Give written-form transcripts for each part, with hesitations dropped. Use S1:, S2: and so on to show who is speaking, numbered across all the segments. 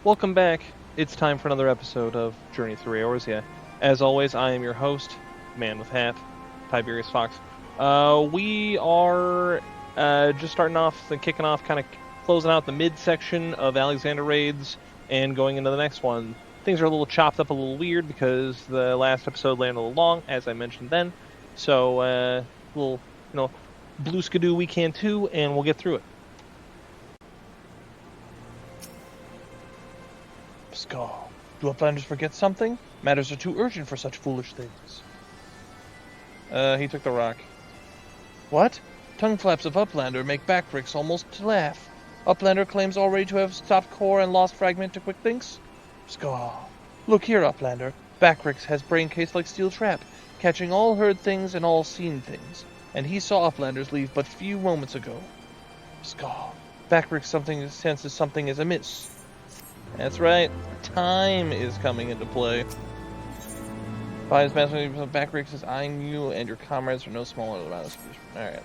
S1: Welcome back. It's time for another episode of Journey Through Eorzea. As always, I am your host, Man with Hat, Tiberius Fox. We are just starting off, kicking off, kind of closing out the midsection of Alexander raids and going into the next one. Things are a little chopped up, a little weird because the last episode landed a little long, as I mentioned then. So, we'll, blue skidoo we can too, and we'll get through it.
S2: Scar, do Uplanders forget something? Matters are too urgent for such foolish things.
S1: He took the rock.
S2: What? Tongue flaps of Uplander make Backrix almost laugh. Uplander claims already to have stopped core and lost fragment to quick thinks? Scar. Look here, Uplander. Backrix has brain case like steel trap, catching all heard things and all seen things. And he saw Uplanders leave but few moments ago. Scar. Backrix senses something is amiss.
S1: That's right. Time is coming into play. Finds master Backrix is eyeing you and your comrades for no smaller amount of speech. Alright.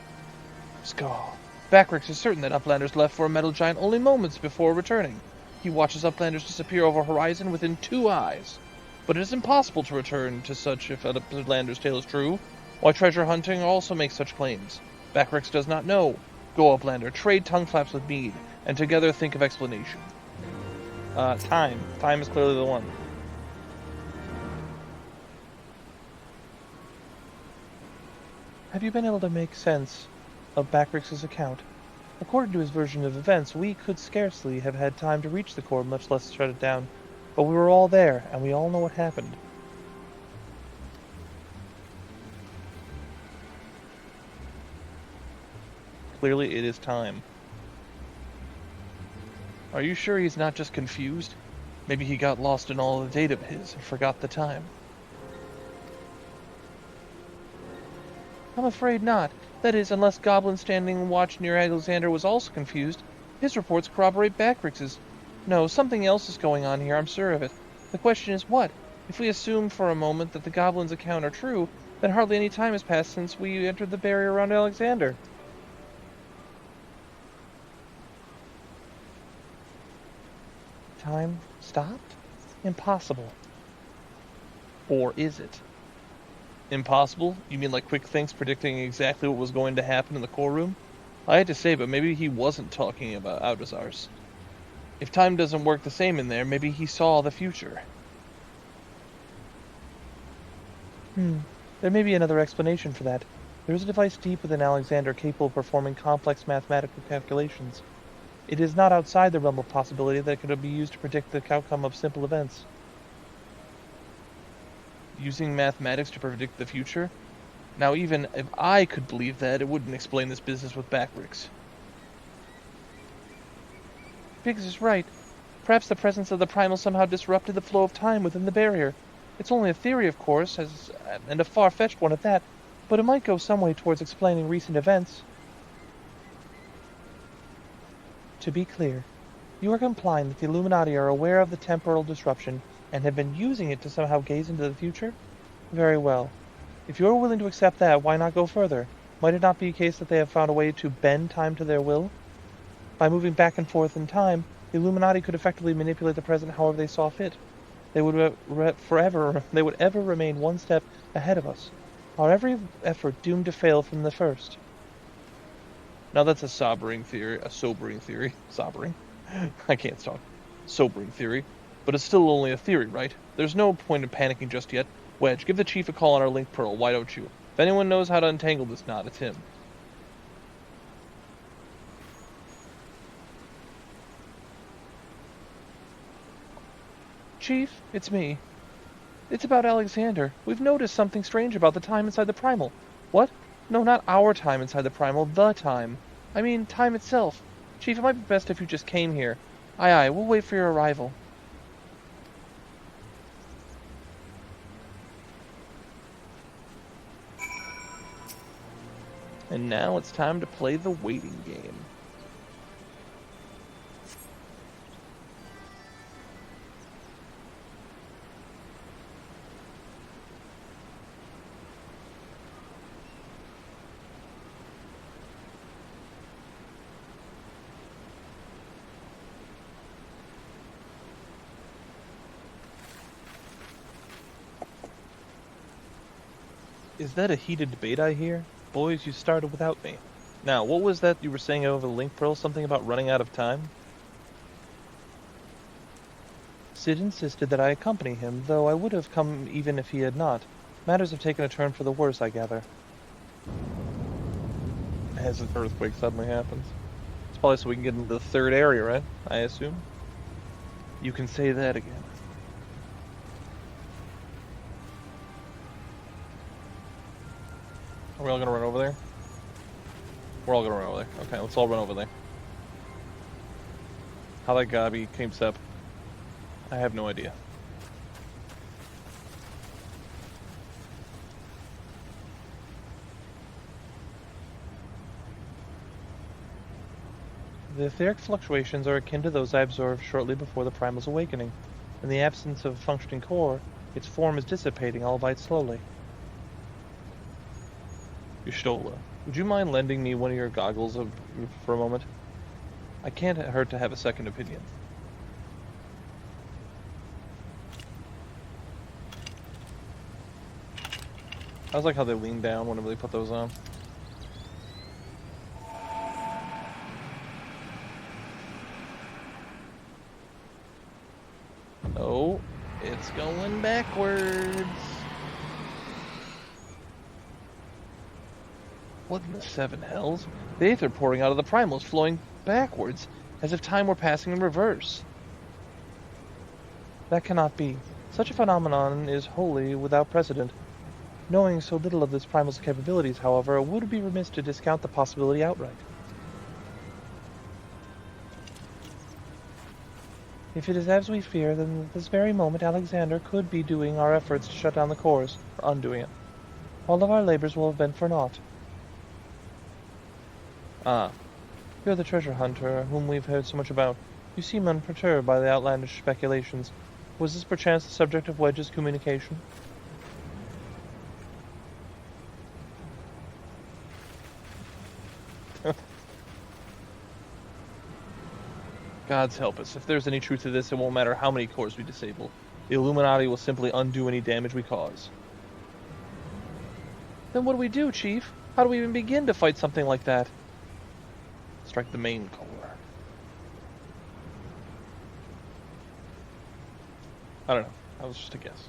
S2: Scar. Backrix is certain that Uplanders left for a metal giant only moments before returning. He watches Uplanders disappear over horizon within 2 eyes. But it is impossible to return to such if Uplander's tale is true. Why treasure hunting also makes such claims? Backrix does not know. Go, Uplander, trade tongue flaps with Mead, and together think of explanation.
S1: Time. Time is clearly the one.
S2: Have you been able to make sense of Backrix's account? According to his version of events, we could scarcely have had time to reach the core, much less shut it down. But we were all there, and we all know what happened.
S1: Clearly it is time.
S2: Are you sure he's not just confused? Maybe he got lost in all the data of his and forgot the time. I'm afraid not. That is, unless Goblin standing watch near Alexander was also confused. His reports corroborate Backrix's. No, something else is going on here, I'm sure of it. The question is what? If we assume for a moment that the Goblin's account are true, then hardly any time has passed since we entered the barrier around Alexander. Time stopped? Impossible.
S1: Or is it? Impossible? You mean like Quick Thinks predicting exactly what was going to happen in the core room? I hate to say, but maybe he wasn't talking about Outazars. If time doesn't work the same in there, maybe he saw the future.
S2: There may be another explanation for that. There is a device deep within Alexander capable of performing complex mathematical calculations. It is not outside the realm of possibility that it could be used to predict the outcome of simple events.
S1: Using mathematics to predict the future? Now even if I could believe that, it wouldn't explain this business with Backrix.
S2: Biggs is right. Perhaps the presence of the Primal somehow disrupted the flow of time within the barrier. It's only a theory, of course, and a far-fetched one at that, but it might go some way towards explaining recent events. To be clear, you are implying that the Illuminati are aware of the temporal disruption and have been using it to somehow gaze into the future? Very well. If you are willing to accept that, why not go further? Might it not be a case that they have found a way to bend time to their will? By moving back and forth in time, the Illuminati could effectively manipulate the present however they saw fit. They would ever remain one step ahead of us. Our every effort doomed to fail from the first.
S1: Now that's a sobering theory. Sobering? I can't talk. Sobering theory. But it's still only a theory, right? There's no point in panicking just yet. Wedge, give the chief a call on our link pearl, why don't you? If anyone knows how to untangle this knot, it's him.
S2: Chief, it's me. It's about Alexander. We've noticed something strange about the time inside the Primal. What? No, not our time inside the Primal, the time. I mean, time itself. Chief, it might be best if you just came here. Aye, we'll wait for your arrival.
S1: And now it's time to play the waiting game.
S2: Is that a heated debate I hear? Boys, you started without me. Now, what was that you were saying over the link pearl? Something about running out of time? Sid insisted that I accompany him, though I would have come even if he had not. Matters have taken a turn for the worse, I gather. As an earthquake suddenly happens. It's probably so we can get into the third area, right? I assume? You can say that again. Are we all gonna run over there? We're all gonna run over there. Okay, let's all run over there. How that gobby keeps up, I have no idea. The etheric fluctuations are akin to those I observed shortly before the Primal's awakening. In the absence of a functioning core, its form is dissipating, albeit slowly. Yushtola, would you mind lending me one of your goggles for a moment? I can't hurt to have a second opinion. I was like how they lean down whenever they put those on. Oh, it's going backwards. What in the seven hells? The aether pouring out of the Primal is flowing backwards, as if time were passing in reverse. That cannot be. Such a phenomenon is wholly without precedent. Knowing so little of this Primal's capabilities, however, it would be remiss to discount the possibility outright. If it is as we fear, then at this very moment Alexander could be doing our efforts to shut down the cores, or undoing it. All of our labors will have been for naught. Ah, you're the treasure hunter whom we've heard so much about. You seem unperturbed by the outlandish speculations. Was this perchance the subject of Wedge's communication? Gods help us. If there's any truth to this, it won't matter how many cores we disable. The Illuminati will simply undo any damage we cause. Then what do we do, Chief? How do we even begin to fight something like that? Strike the main core. I don't know. That was just a guess.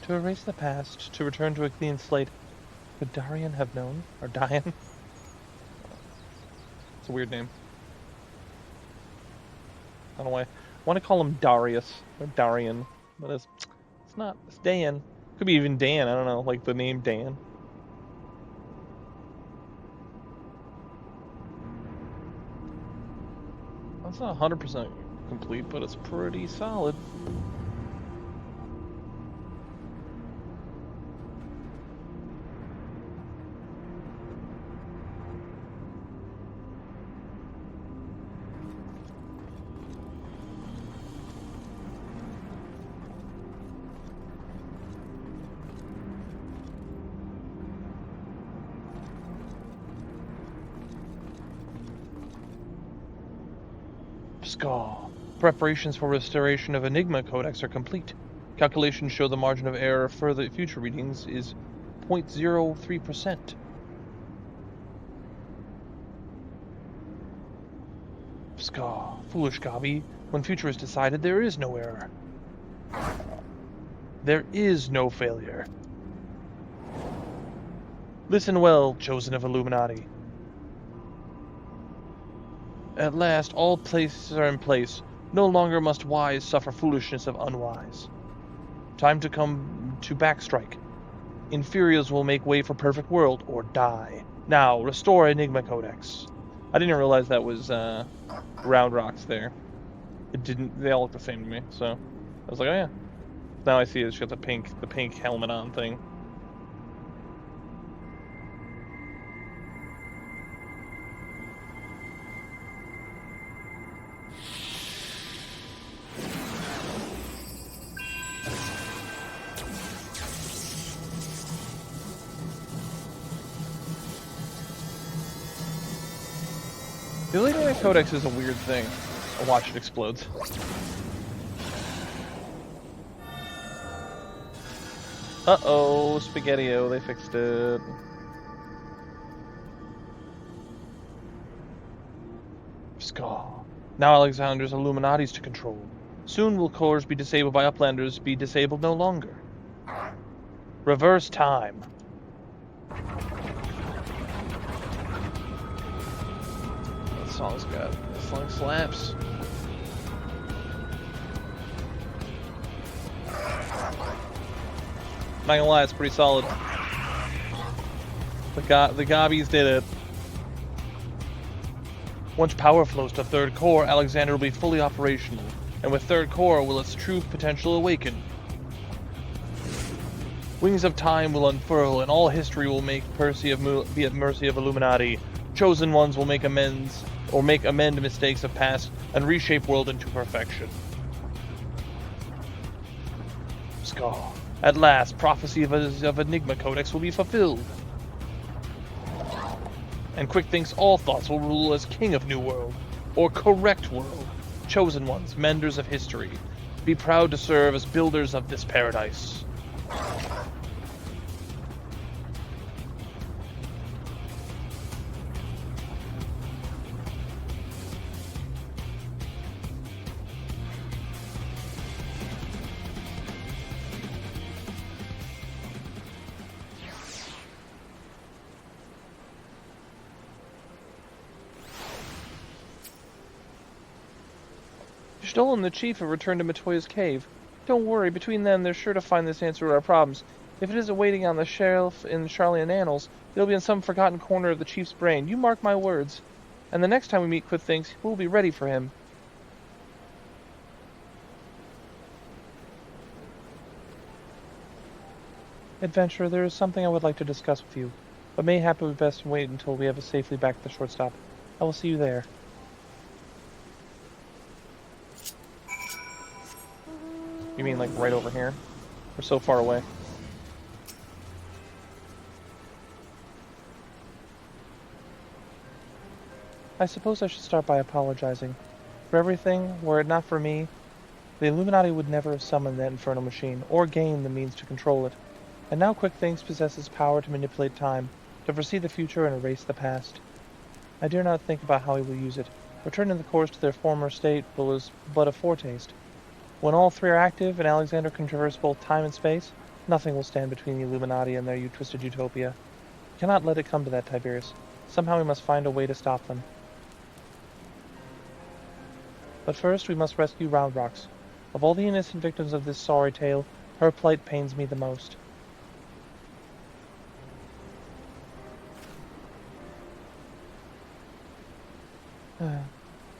S2: To erase the past, to return to a clean slate. Could Darian have known? Or Diane? It's a weird name. I don't know why. I want to call him Darius or Darian, but it's not. It's Dan. Could be even Dan. I don't know, like the name Dan. That's not 100% complete, but it's pretty solid. Scar. Preparations for restoration of Enigma Codex are complete. Calculations show the margin of error for the future readings is 0.03%. Scar. Foolish Gabi. When future is decided, there is no error. There is no failure. Listen well, chosen of Illuminati. At last, all places are in place. No longer must wise suffer foolishness of unwise. Time to come to backstrike. Inferiors will make way for perfect world, or die. Now, restore Enigma Codex. I didn't realize that was Round Rocks there. It didn't. They all look the same to me, so I was like, oh yeah. Now I see it's got the pink helmet on thing. The Enigma Codex is a weird thing.
S1: Watch it explode. Uh-oh, Spaghetti-O, they fixed it. Scar. Now Alexander's Illuminati's to control. Soon will cores be disabled by Uplanders be disabled no longer. Reverse time. That song's got... That song slaps. Not gonna lie, it's pretty solid. The Gobbies did it. Once power flows to third core, Alexander will be fully operational, and with third core will its true potential awaken. Wings of time will unfurl, and all history will be at mercy of Illuminati. Chosen ones will make amend mistakes of past, and reshape world into perfection. Scar. At last, prophecy of Enigma Codex will be fulfilled. And Quick thinks all thoughts will rule as king of New World, or correct world. Chosen ones, menders of history. Be proud to serve as builders of this paradise. Stoll and the Chief have returned to Matoya's cave. Don't worry, between them they're sure to find this answer to our problems. If it isn't waiting on the shelf in Charlian Annals, it'll be in some forgotten corner of the Chief's brain. You mark my words. And the next time we meet Quick Thinks, we'll be ready for him. Adventurer, there is something I would like to discuss with you, but mayhap it would be best to wait until we have us safely back at the shortstop. I will see you there. You mean like right over here? We're so far away. I suppose I should start by apologizing. For everything, were it not for me, the Illuminati would never have summoned that infernal machine, or gained the means to control it. And now Quick Things possesses power to manipulate time, to foresee the future and erase the past. I dare not think about how he will use it. Returning the cores to their former state was but a foretaste. When all three are active and Alexander can traverse both time and space, nothing will stand between the Illuminati and their twisted utopia. We cannot let it come to that, Tiberius. Somehow we must find a way to stop them. But first we must rescue Round Rocks. Of all the innocent victims of this sorry tale, her plight pains me the most.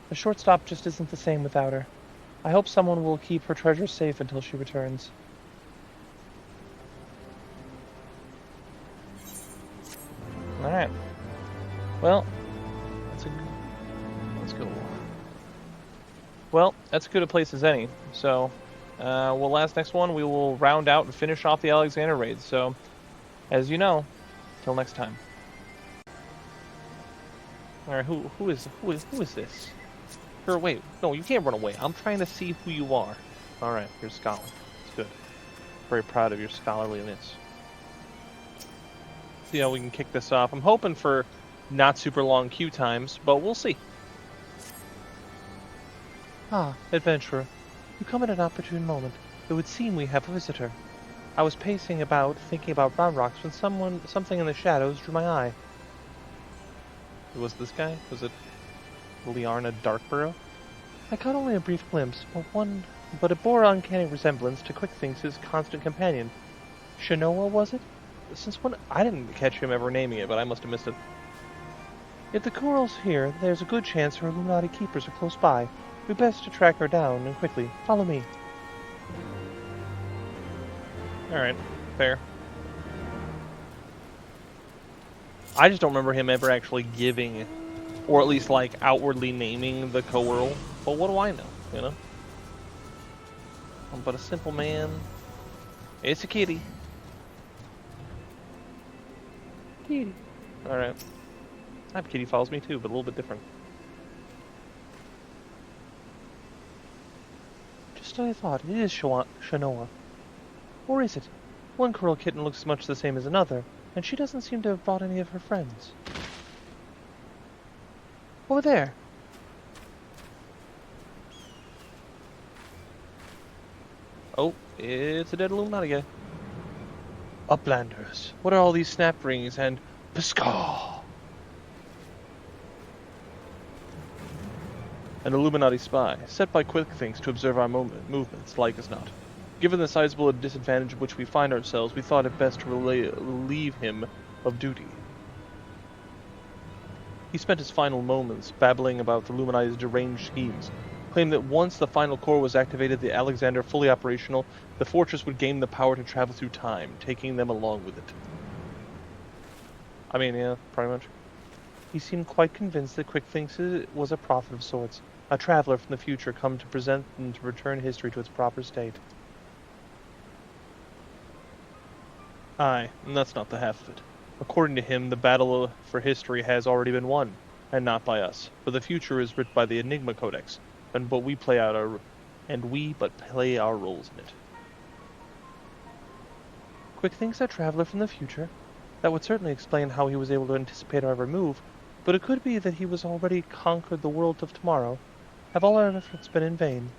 S1: The shortstop just isn't the same without her. I hope someone will keep her treasure safe until she returns. Alright. Well, let's go. Well, that's as good a place as any. So, next one, we will round out and finish off the Alexander raid. So, as you know, till next time. Alright, who is this? Or wait, no, you can't run away. I'm trying to see who you are. Alright, you're a scholar. It's good. Very proud of your scholarliness. See how we can kick this off. I'm hoping for not super long queue times, but we'll see. Ah, adventurer. You come at an opportune moment. It would seem we have a visitor. I was pacing about, thinking about Round Rocks, when something in the shadows drew my eye. Was this guy? Was it Liarna Darkborough? I caught only a brief glimpse, but it bore uncanny resemblance to Quick Things' constant companion. Shanoa, was it? Since when? I didn't catch him ever naming it, but I must have missed it. If the coral's here, there's a good chance her Illuminati keepers are close by. We'd best to track her down, and quickly. Follow me. Alright, fair. I just don't remember him ever actually giving, or at least like outwardly naming the coral. But what do I know, you know? I'm but a simple man. It's a kitty. Kitty. Alright. Kitty follows me too, but a little bit different.
S2: what I thought. It is Shanoa. Or is it? One coral kitten looks much the same as another, and she doesn't seem to have brought any of her friends. Over there!
S1: Oh, it's a dead Illuminati guy.
S2: Uplanders, what are all these snap rings and Piscaw?
S1: An Illuminati spy, set by Quick Thinks to observe our movements, like as not. Given the sizable disadvantage in which we find ourselves, we thought it best to relieve him of duty. He spent his final moments babbling about the Illuminati's deranged schemes, claimed that once the final core was activated, the Alexander fully operational, the fortress would gain the power to travel through time, taking them along with it. I mean, yeah, pretty much.
S2: He seemed quite convinced that Quick Thinks was a prophet of sorts, a traveler from the future come to present and to return history to its proper state.
S1: Aye, and that's not the half of it. According to him, the battle for history has already been won, and not by us. For the future is writ by the Enigma Codex, but we play our roles in it.
S2: Quick Thinks a traveler from the future? That would certainly explain how he was able to anticipate our every move, but it could be that he was already conquered the world of tomorrow. Have all our efforts been in vain?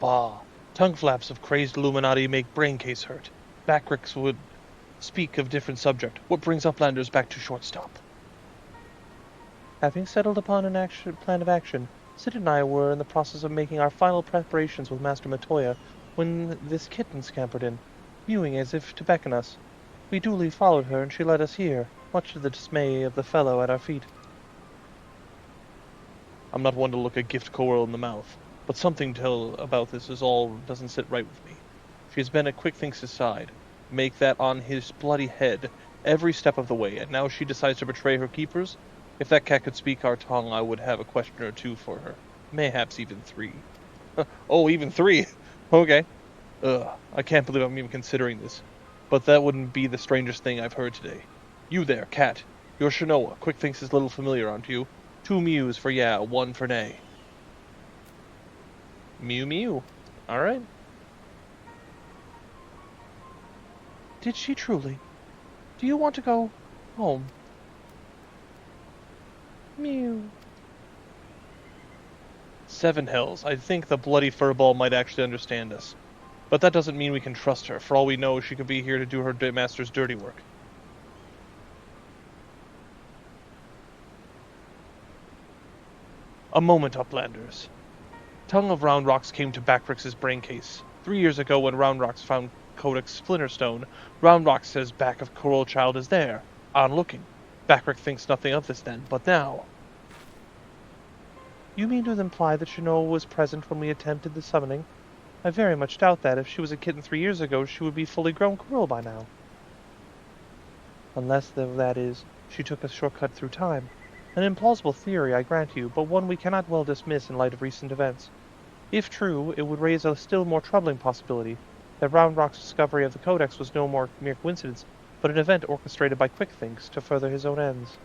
S2: Bah! Tongue flaps of crazed Illuminati make brain case hurt. Backricks would speak of different subject. What brings Uplanders back to shortstop? Having settled upon an plan of action, Sid and I were in the process of making our final preparations with Master Matoya when this kitten scampered in, mewing as if to beckon us. We duly followed her, and she led us here, much to the dismay of the fellow at our feet.
S1: I'm not one to look a gift coral in the mouth, but something about this doesn't sit right with me. She has been at Quick Thinks' side, make that on his bloody head every step of the way, and now she decides to betray her keepers? If that cat could speak our tongue, I would have a question or two for her. Mayhaps even 3. Oh, even 3? Okay. I can't believe I'm even considering this. But that wouldn't be the strangest thing I've heard today. You there, cat. You're Shanoa. Quick Thinks is little familiar, aren't you? 2 mews for yeah, 1 for nay. Mew mew. Alright.
S2: Did she truly? Do you want to go home? Mew.
S1: 7 hells. I think the bloody furball might actually understand us. But that doesn't mean we can trust her. For all we know, she could be here to do her master's dirty work. A moment, Uplanders. Tongue of Round Rocks came to Backrix's brain case. 3 years ago, when Round Rocks found Codex Splinterstone, Round Rocks says back of Coral Child is there, on looking. Backrix thinks nothing of this then, but now.
S2: You mean to imply that Shanoa was present when we attempted the summoning? I very much doubt that. If she was a kitten 3 years ago, she would be fully grown coral by now. Unless, though, that is, she took a shortcut through time. An implausible theory, I grant you, but one we cannot well dismiss in light of recent events. If true, it would raise a still more troubling possibility, that Round Rock's discovery of the Codex was no more mere coincidence, but an event orchestrated by Quick Thinks to further his own ends.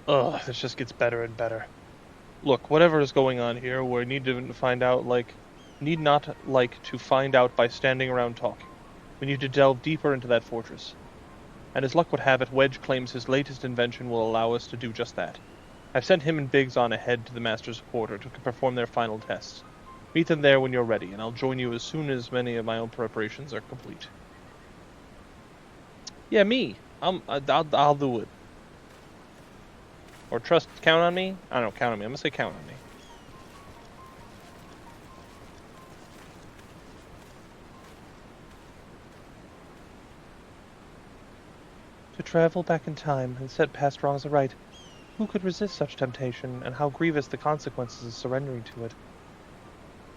S1: Ugh, this just gets better and better. Look, whatever is going on here, we need to find out, need not to find out by standing around talking. We need to delve deeper into that fortress. And as luck would have it, Wedge claims his latest invention will allow us to do just that. I've sent him and Biggs on ahead to the Master's quarter to perform their final tests. Meet them there when you're ready, and I'll join you as soon as many of my own preparations are complete. Yeah, me. I'll do it. Or count on me? I don't know, count on me. I'm gonna say count on me.
S2: To travel back in time and set past wrongs aright, who could resist such temptation, and how grievous the consequences of surrendering to it?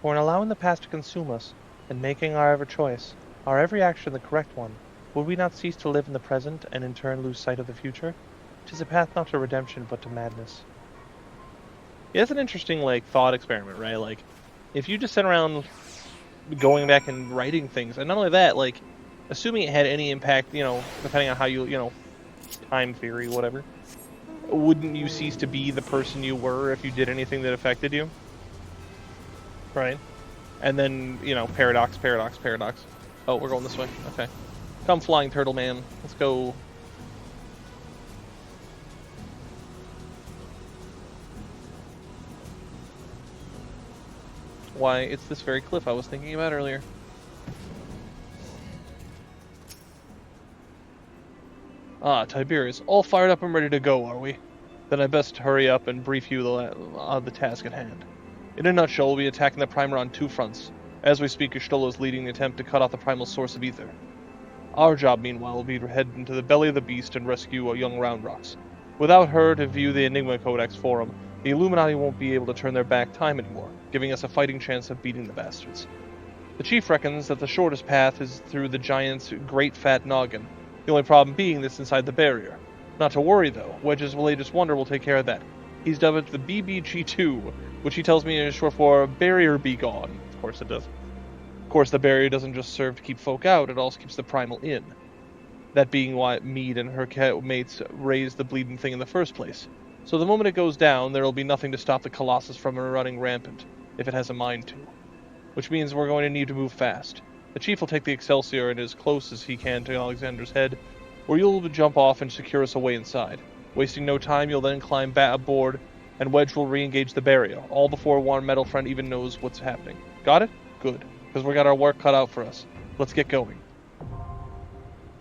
S2: For in allowing the past to consume us, and making our every choice, our every action the correct one, would we not cease to live in the present, and in turn lose sight of the future? 'Tis a path not to redemption, but to madness.
S1: Yeah, that's an interesting, thought experiment, right? If you just sit around going back and writing things, and not only that, assuming it had any impact, depending on how time theory, whatever, wouldn't you cease to be the person you were if you did anything that affected you? Right? And then, paradox, paradox, paradox. Oh, we're going this way. Okay. Come, flying turtle man. Let's go. Why, it's this very cliff I was thinking about earlier. Ah, Tiberius, all fired up and ready to go, are we? Then I best hurry up and brief you on the task at hand. In a nutshell, we'll be attacking the Primer on two fronts. As we speak, Ishtola is leading the attempt to cut off the Primal source of ether. Our job, meanwhile, will be to head into the belly of the beast and rescue young Round Rocks. Without her to view the Enigma Codex for him, the Illuminati won't be able to turn their back time anymore, giving us a fighting chance of beating the bastards. The chief reckons that the shortest path is through the giant's great fat noggin, the only problem being that's inside the barrier. Not to worry, though. Wedge's latest wonder will take care of that. He's dubbed it the BBG-2, which he tells me is short for Barrier Be Gone. Of course it does. Of course, the barrier doesn't just serve to keep folk out, it also keeps the Primal in. That being why Mead and her mates raised the bleeding thing in the first place. So the moment it goes down, there will be nothing to stop the Colossus from running rampant, if it has a mind to. Which means we're going to need to move fast. The chief will take the Excelsior and as close as he can to Alexander's head, where you'll jump off and secure us away inside. Wasting no time, you'll then climb back aboard, and Wedge will re-engage the barrier, all before one metal friend even knows what's happening. Got it? Good. Because we got our work cut out for us. Let's get going.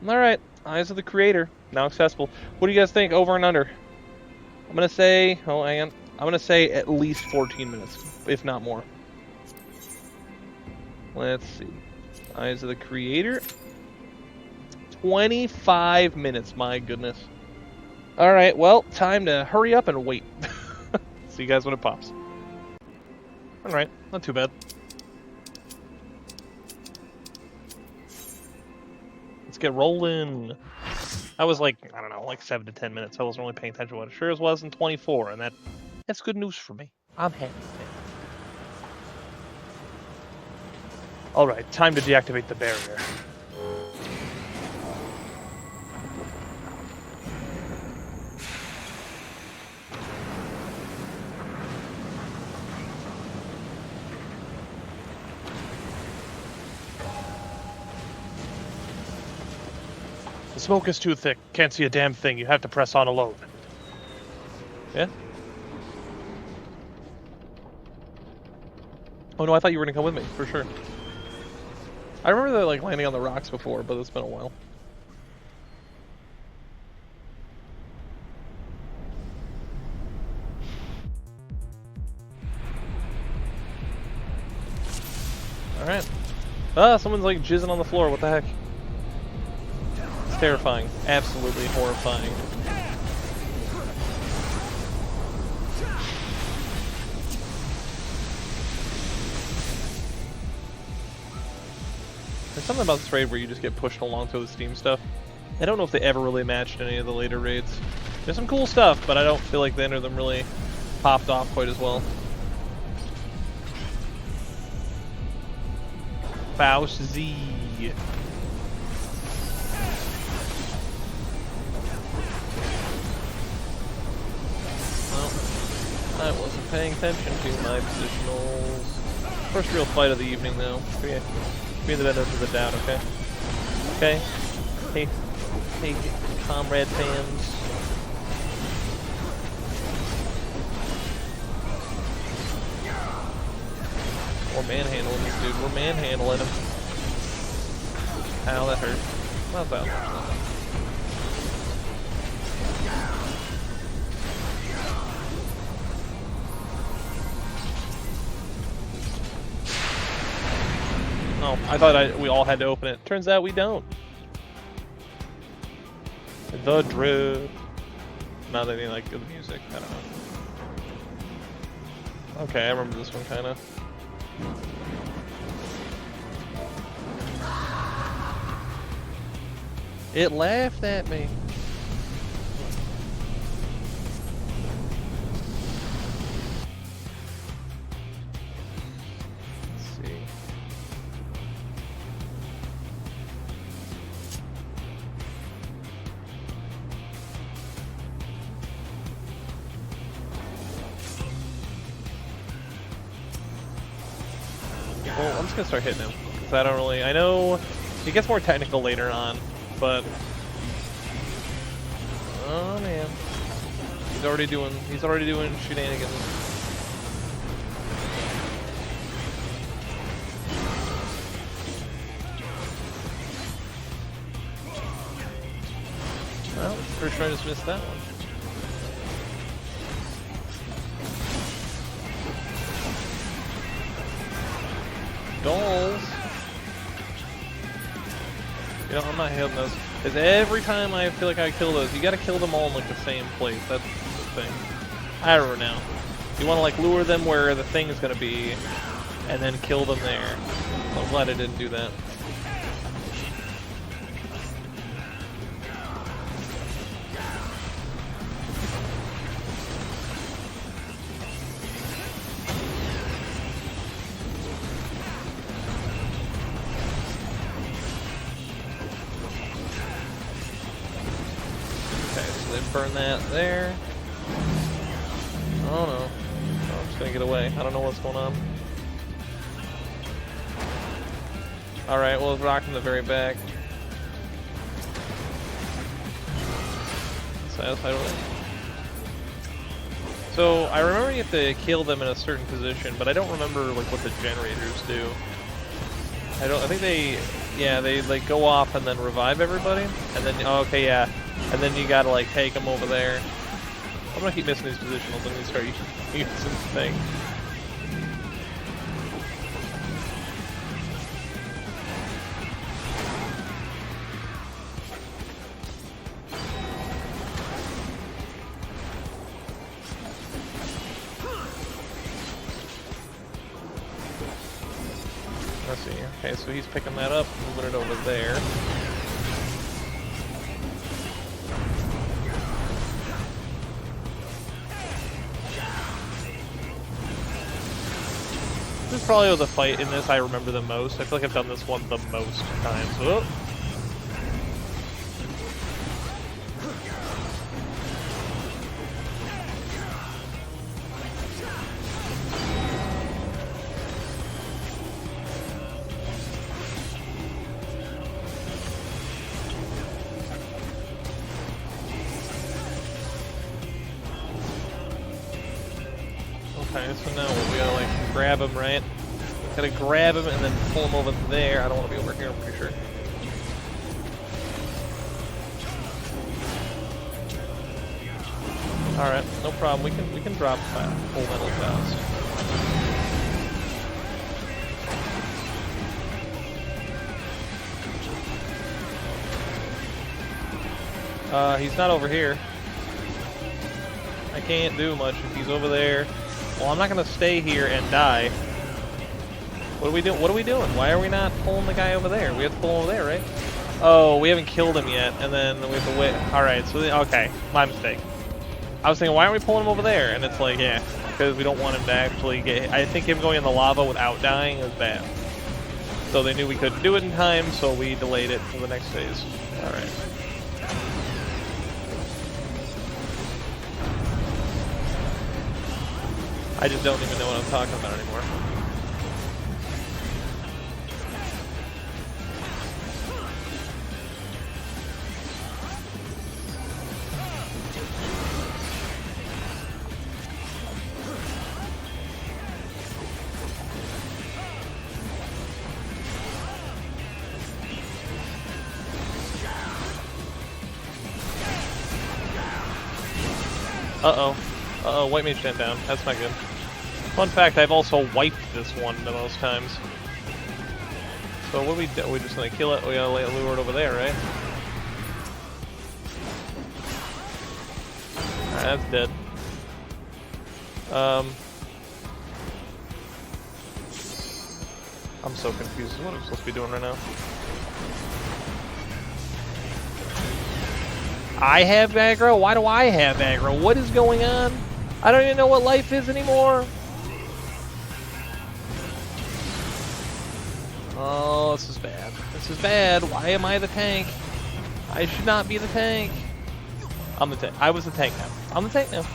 S1: Alright, Eyes of the Creator, now accessible. What do you guys think, over and under? I'm gonna say, I'm gonna say at least 14 minutes, if not more. Let's see. Eyes of the Creator. 25 minutes, my goodness. Alright, well, time to hurry up and wait. See you guys when it pops. Alright, not too bad. Let's get rolling. I was like, I don't know, like 7 to 10 minutes. I wasn't really paying attention to what it sure as was in 24, and that's good news for me. I'm happy. Alright, time to deactivate the barrier. The smoke is too thick. Can't see a damn thing. You have to press on alone. Yeah? Oh no, I thought you were gonna come with me, for sure. I remember like landing on the rocks before, but it's been a while. Alright. Ah, someone's like jizzing on the floor. What the heck? It's terrifying. Absolutely horrifying. There's something about this raid where you just get pushed along through the Steam stuff. I don't know if they ever really matched any of the later raids. There's some cool stuff, but I don't feel like any of them really popped off quite as well. Faust Z. Well, I wasn't paying attention to my positionals. First real fight of the evening, though. Yeah. Be the benefit of the doubt, okay? Okay? Hey, comrade fans. We're manhandling this dude. We're manhandling him. Ow, that hurt. Not that much. Oh, I thought we all had to open it. Turns out we don't. The drip. Not that any like good music. I don't know. Okay, I remember this one kind of. It laughed at me. Let's see. Well, I'm just gonna start hitting him. Cause I don't really... I know he gets more technical later on, but... Oh, man. He's already doing shenanigans. Well, pretty sure I just missed that one. Dolls. You know, I'm not hitting those. Because every time I feel like I kill those, you gotta kill them all in like the same place. That's the thing. I remember now. You wanna like lure them where the thing is gonna be, and then kill them there. So I'm glad I didn't do that. Burn that there. Oh no. Oh, I'm just gonna get away. I don't know what's going on. Alright, well, it's rocking the very back. So, I remember you have to kill them in a certain position, but I don't remember like what the generators do. I think they like go off and then revive everybody, and then, oh, okay, yeah. And then you gotta like take them over there. I'm gonna keep missing these positionals. I'm gonna start using the thing. Let's see. Okay, so he's picking that up, moving it over there. This is probably the fight in this I remember the most. I feel like I've done this one the most times. Oh. Okay, so now we gotta like grab him, right? Gotta grab him and then pull him over there. I don't want to be over here, I'm pretty sure. Alright, no problem. We can drop full metal fast. He's not over here. I can't do much if he's over there. Well, I'm not gonna stay here and die. What are we doing? What are we doing? Why are we not pulling the guy over there? We have to pull him over there, right? Oh, we haven't killed him yet, and then we have to wait. Alright, so okay, my mistake. I was thinking, why aren't we pulling him over there? And it's like, yeah, because we don't want him to actually get... I think him going in the lava without dying is bad. So they knew we couldn't do it in time, so we delayed it for the next phase. Alright. I just don't even know what I'm talking about anymore. Uh-oh. Uh-oh, white mage stand down. That's not good. Fun fact, I've also wiped this one most times. So what do we do? We're just gonna kill it? We gotta lure it over there, right? Alright, that's dead. I'm so confused with what I'm supposed to be doing right now. I have aggro? Why do I have aggro? What is going on? I don't even know what life is anymore. Oh, this is bad. This is bad. Why am I the tank? I should not be the tank. I'm the tank. I was the tank now. I'm the tank now.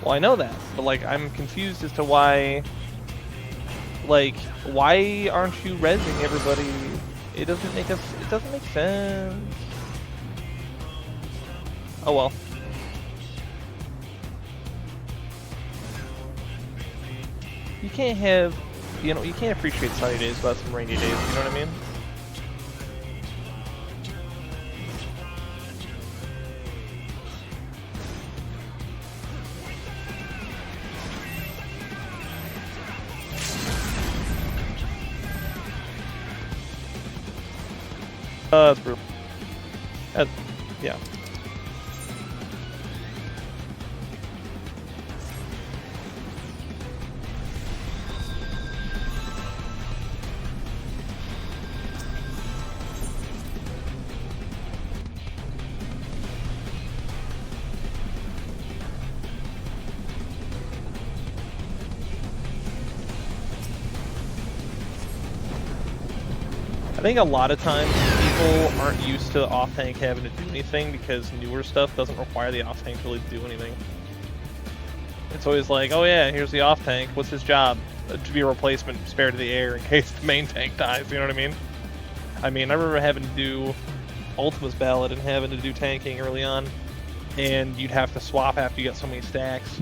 S1: Well, I know that, but like I'm confused as to why. Like, why aren't you rezzing everybody? It doesn't make us. It doesn't make sense. Oh well. You can't have, you know, you can't appreciate sunny days without some rainy days. You know what I mean? That's brutal. Yeah. I think a lot of times people aren't used to the off-tank having to do anything because newer stuff doesn't require the off-tank to really do anything. It's always like, oh yeah, here's the off-tank, what's his job? To be a replacement spare to the air in case the main tank dies, you know what I mean? I remember having to do Ultima's Ballad and having to do tanking early on, and you'd have to swap after you got so many stacks.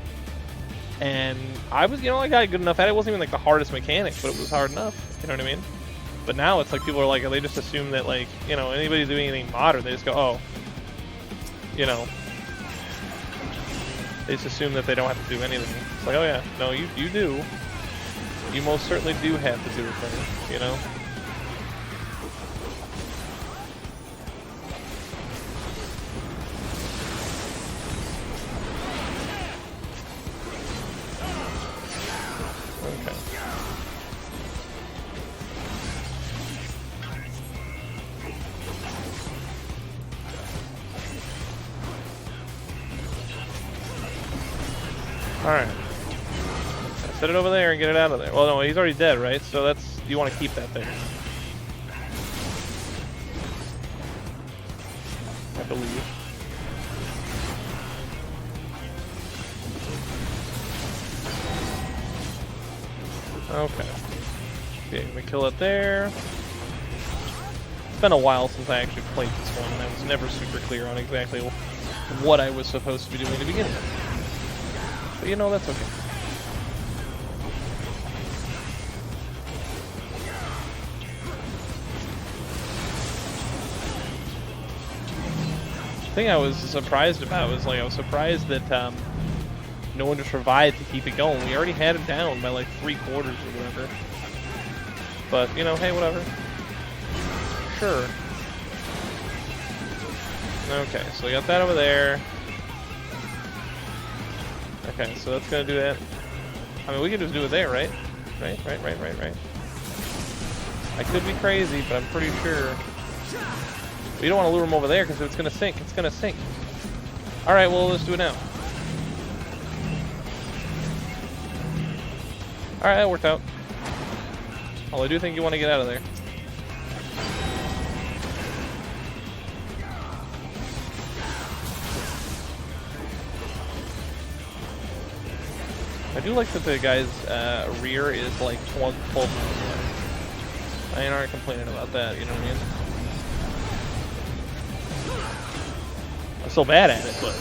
S1: And I was, I got good enough at it. It wasn't even like the hardest mechanic, but it was hard enough, you know what I mean? But now it's like people are like, they just assume that like, anybody doing anything modern, they just go, oh, they just assume that they don't have to do anything. It's like, oh yeah, no, you do. You most certainly do have to do a thing, you know? Alright. Set it over there and get it out of there. Well, no, he's already dead, right? So that's... You want to keep that there. I believe. Okay. Okay, we kill it there. It's been a while since I actually played this one, and I was never super clear on exactly what I was supposed to be doing to begin with. But that's okay. The thing I was surprised about was I was surprised that no one just revived to keep it going. We already had it down by like 3/4 or whatever. But hey, whatever. Sure. Okay, so we got that over there. Okay, so that's gonna do that. We can just do it there, right? Right. I could be crazy, but I'm pretty sure. We don't want to lure him over there because it's gonna sink. It's gonna sink. All right, well, let's do it now. All right, that worked out. Although I do think you want to get out of there. I do like that the guy's rear is like 12 miles away. I ain't already complaining about that, you know what I mean? I'm still bad at it, but,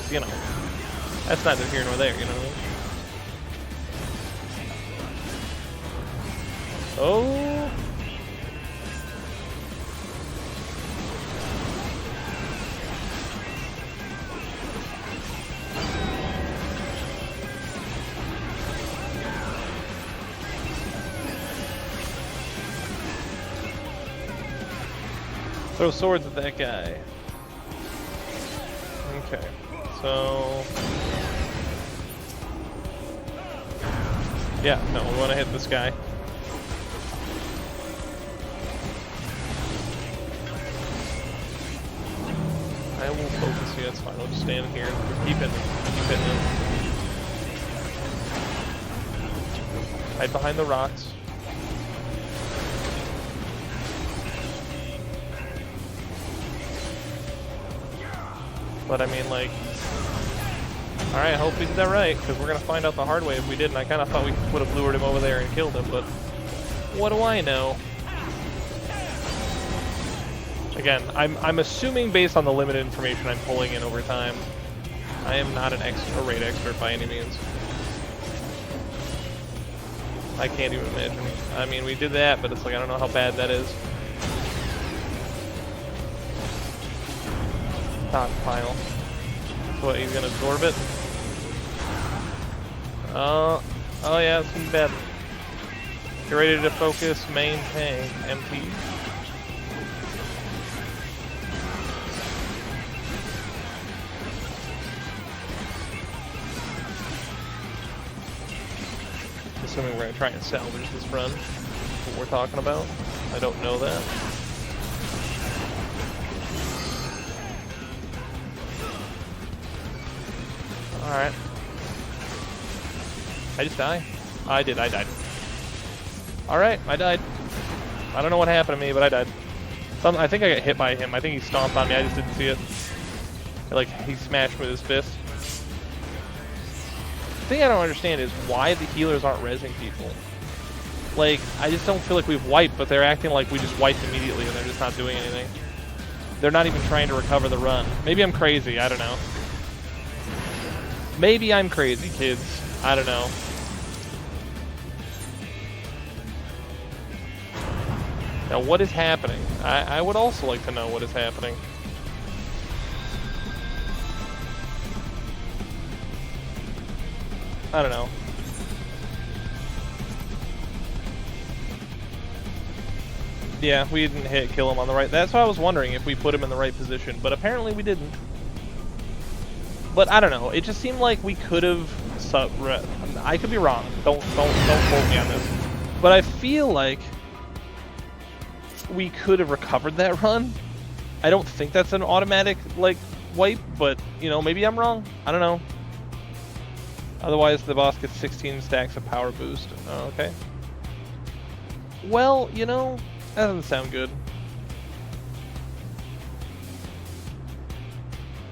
S1: that's neither here nor there, you know what I mean? Oh! Throw swords at that guy. Okay, so... Yeah, no, we want to hit this guy. I will focus you, that's fine. I'll just stand here. Keep hitting him. Keep hitting him. Hide behind the rocks. But Alright, I hope we did that right, because we're going to find out the hard way if we didn't. I kind of thought we would have lured him over there and killed him, but what do I know? Again, I'm assuming based on the limited information I'm pulling in over time. I am not a raid expert by any means. I can't even imagine. I mean, we did that, but it's like, I don't know how bad that is. Stockpile. So what, he's gonna absorb it? Oh yeah, it's gonna be bad. Get ready to focus, main tank, empty. Assuming we're gonna try and salvage this run. That's what we're talking about. I don't know that. Alright. I just die? I did, I died. Alright, I died. I don't know what happened to me, but I died. I think I got hit by him. I think he stomped on me, I just didn't see it. Like, he smashed me with his fist. The thing I don't understand is why the healers aren't rezzing people. Like, I just don't feel like we've wiped, but they're acting like we just wiped immediately and they're just not doing anything. They're not even trying to recover the run. Maybe I'm crazy, I don't know. Maybe I'm crazy, kids. I don't know. Now, what is happening? I would also like to know what is happening. I don't know. Yeah, we didn't kill him on the right. That's why I was wondering if we put him in the right position, but apparently we didn't. But I don't know. It just seemed like we could have. I could be wrong. Don't quote me on this. But I feel like we could have recovered that run. I don't think that's an automatic like wipe, but you know, maybe I'm wrong. I don't know. Otherwise, the boss gets 16 stacks of power boost. Oh, okay. Well, you know, that doesn't sound good.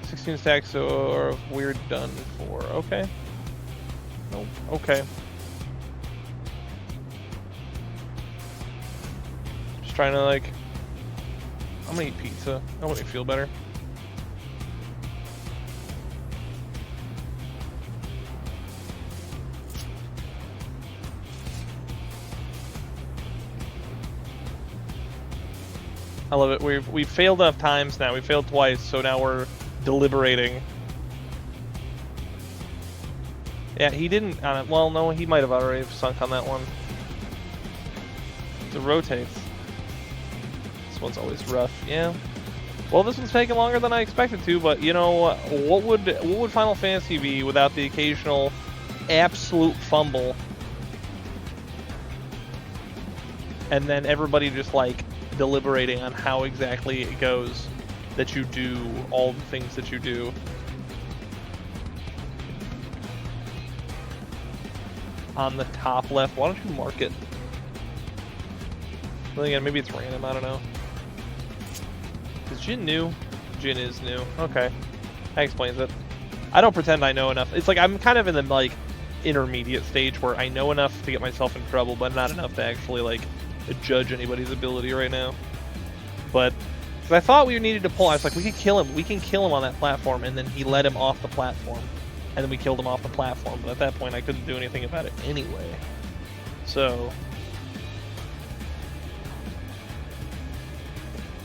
S1: 16 stacks or we're done for. Okay. Nope. Okay. Just trying to like. I'm gonna eat pizza. That makes me feel better. I love it. We've failed enough times now. We failed twice, so now we're deliberating. Yeah, he didn't. Well, no, he might have already sunk on that one. It rotates. This one's always rough. Yeah. Well, this one's taking longer than I expected to, but you know, what would Final Fantasy be without the occasional absolute fumble, and then everybody just like deliberating on how exactly it goes that you do all the things that you do. On the top left, why don't you mark it? Well, again, maybe it's random, I don't know. Is Jin new? Jin is new. Okay. That explains it. I don't pretend I know enough. It's like I'm kind of in the like intermediate stage where I know enough to get myself in trouble, but not enough to actually like judge anybody's ability right now. But because I thought we needed to pull, I was like, we could kill him. We can kill him on that platform, and then he let him off the platform, and then we killed him off the platform. But at that point, I couldn't do anything about it anyway. So,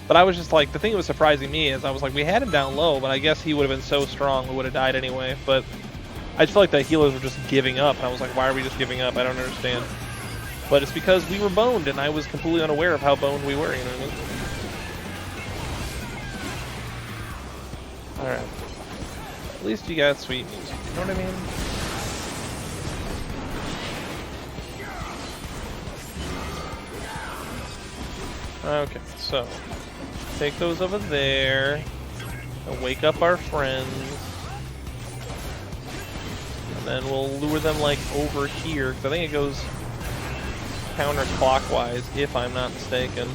S1: but I was just like, the thing that was surprising me is I was like, we had him down low, but I guess he would have been so strong we would have died anyway. But I just felt like the healers were just giving up, and I was like, why are we just giving up? I don't understand. But it's because we were boned, and I was completely unaware of how boned we were, you know what I mean? Alright. At least you got sweet music, you know what I mean? Okay, so take those over there and wake up our friends. And then we'll lure them like over here, because I think it goes counterclockwise, if I'm not mistaken.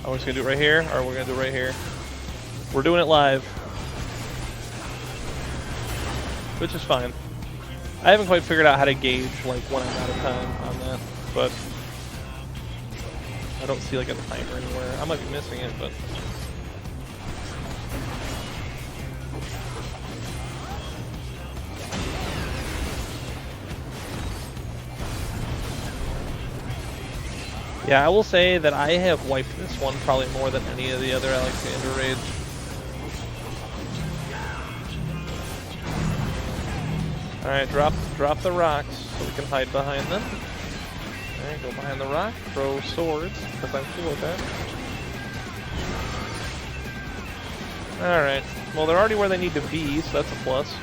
S1: Are we just gonna do it right here, or we're gonna do it right here? We're doing it live. which is fine. I haven't quite figured out how to gauge like when I'm out of time on that, but I don't see like a timer anywhere. I might be missing it, but yeah, I will say that I have wiped this one probably more than any of the other Alexander raids. Alright, drop the rocks so we can hide behind them. Alright, go behind the rock, throw swords, because I'm cool with that. Alright, well they're already where they need to be, so that's a plus.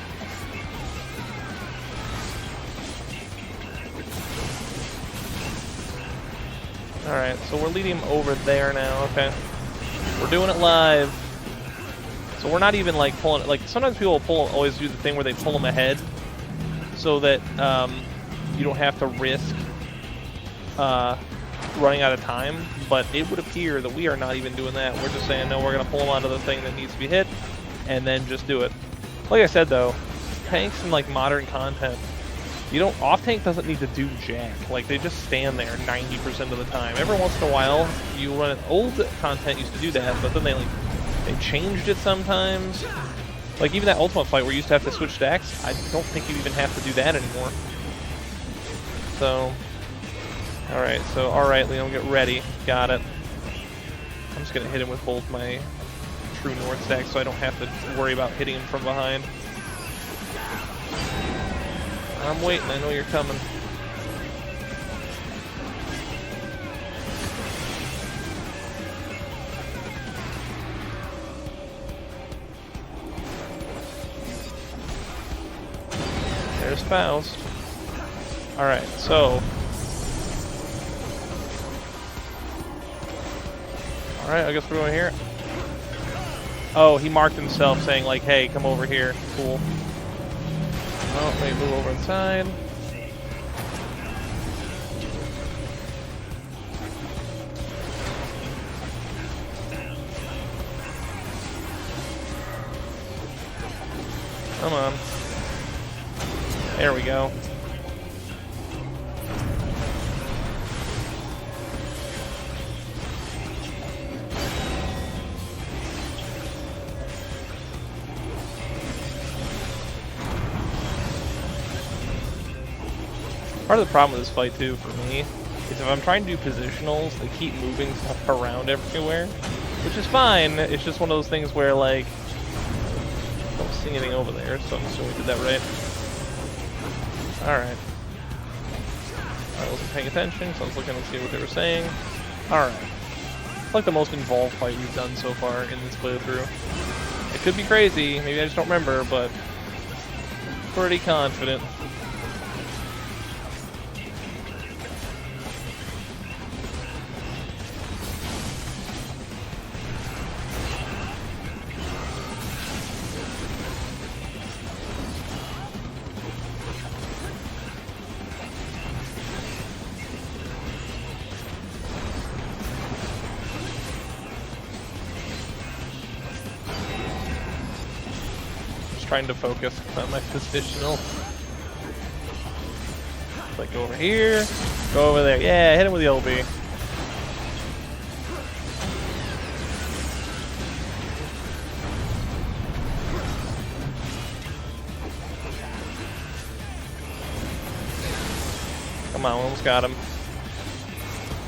S1: Alright, so we're leading them over there now, okay. We're doing it live. So we're not even like pulling, like sometimes people always do the thing where they pull them ahead so that you don't have to risk running out of time, but it would appear that we are not even doing that. We're just saying, no, we're going to pull them onto the thing that needs to be hit, and then just do it. Like I said though, tanks in like modern content, off-tank doesn't need to do jack. Like, they just stand there 90% of the time. Every once in a while, you run it. Old content used to do that, but then they changed it sometimes. Like, even that Ultimate fight where you used to have to switch stacks, I don't think you even have to do that anymore. So, alright, Liam, get ready. Got it. I'm just gonna hit him with both my True North stacks so I don't have to worry about hitting him from behind. I'm waiting, I know you're coming. There's Faust. Alright, so. Alright, I guess we're going here. Oh, he marked himself saying like, hey, come over here. Cool. Oh, let me move over inside. Come on. There we go. Part of the problem with this fight, too, for me, is if I'm trying to do positionals, they keep moving stuff around everywhere, which is fine. It's just one of those things where, like, I don't see anything over there, so I'm assuming we did that right. Alright. I wasn't paying attention, so I was looking to see what they were saying. Alright. It's like the most involved fight we've done so far in this playthrough. It could be crazy, maybe I just don't remember, but pretty confident. Trying to focus on my positional. Like, go over here, go over there. Yeah, hit him with the LB. Come on, we almost got him.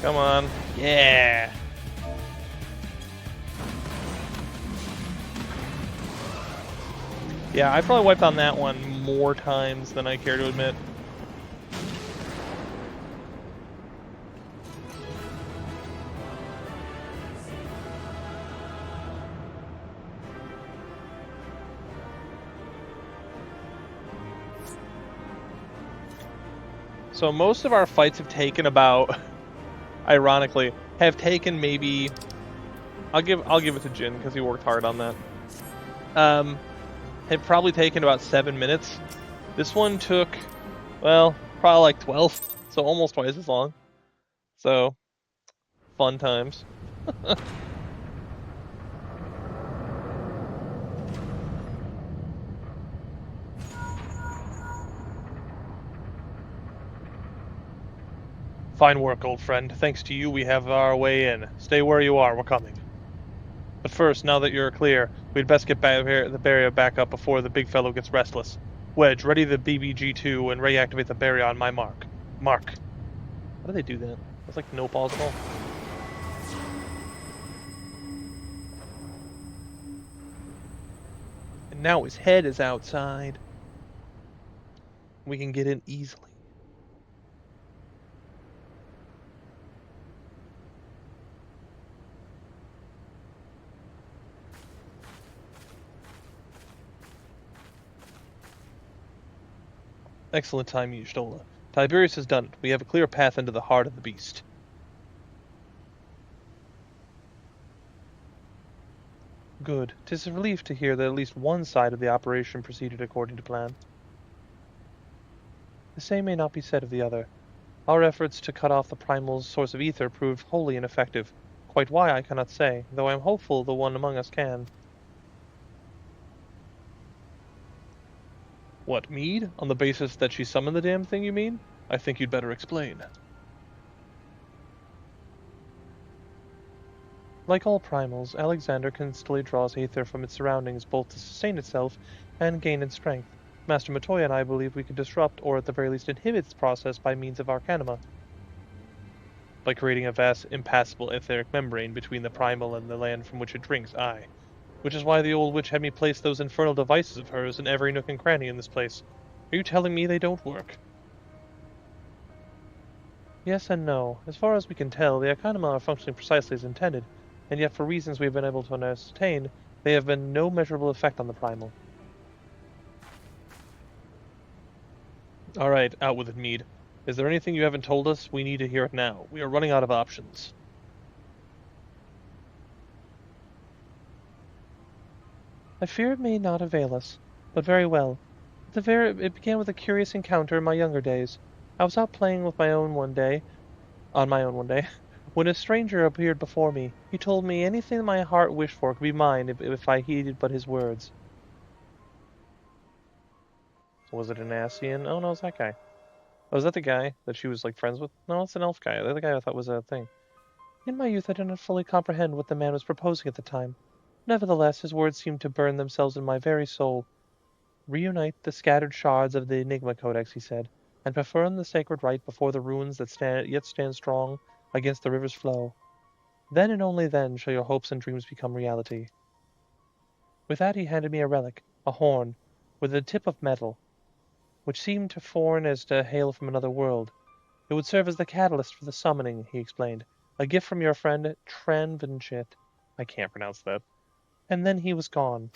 S1: Come on. Yeah. Yeah, I probably wiped on that one more times than I care to admit. So most of our fights have taken about, ironically, have taken maybe. I'll give it to Jin because he worked hard on that. Had probably taken about 7 minutes. This one took, well, probably like 12, so almost twice as long. So, fun times.
S2: Fine work, old friend. Thanks to you, we have our way in. Stay where you are, we're coming. But first, now that you're clear, we'd best get the barrier back up before the big fellow gets restless. Wedge, ready the BBG-2 and reactivate the barrier on my mark. Mark. How do they do that? That's like no pause at all. And now his head is outside. We can get in easily. Excellent time, Y'shtola. Tiberius has done it. We have a clear path into the heart of the beast. Good. 'Tis a relief to hear that at least one side of the operation proceeded according to plan. The same may not be said of the other. Our efforts to cut off the Primal's source of ether proved wholly ineffective. Quite why I cannot say, though I am hopeful the one among us can. What, Mead? On the basis that she summoned the damn thing, you mean? I think you'd better explain. Like all primals, Alexander constantly draws ether from its surroundings both to sustain itself and gain in strength. Master Matoya and I believe we could disrupt, or at the very least inhibit this process by means of Arcanima. By creating a vast, impassable etheric membrane between the primal and the land from which it drinks, aye. Which is why the old witch had me place those infernal devices of hers in every nook and cranny in this place. Are you telling me they don't work? Yes and no. As far as we can tell, the Arcanima are functioning precisely as intended, and yet for reasons we have been able to ascertain, they have been no measurable effect on the primal. Alright, out with it, Mead. Is there anything you haven't told us? We need to hear it now. We are running out of options. I fear it may not avail us, but very well. It began with a curious encounter in my younger days. I was out playing on my own one day, when a stranger appeared before me. He told me anything my heart wished for could be mine if I heeded but his words. Was it an Asian? Oh no, it's that guy. Oh, is that the guy that she was like friends with? No, it's an elf guy. The other guy I thought was a thing. In my youth I did not fully comprehend what the man was proposing at the time. Nevertheless, his words seemed to burn themselves in my very soul. Reunite the scattered shards of the Enigma Codex, he said, and perform the sacred rite before the ruins that yet stand strong against the river's flow. Then and only then shall your hopes and dreams become reality. With that he handed me a relic, a horn, with a tip of metal, which seemed to foreign as to hail from another world. It would serve as the catalyst for the summoning, he explained. A gift from your friend Tranvinchit. I can't pronounce that. And then he was gone.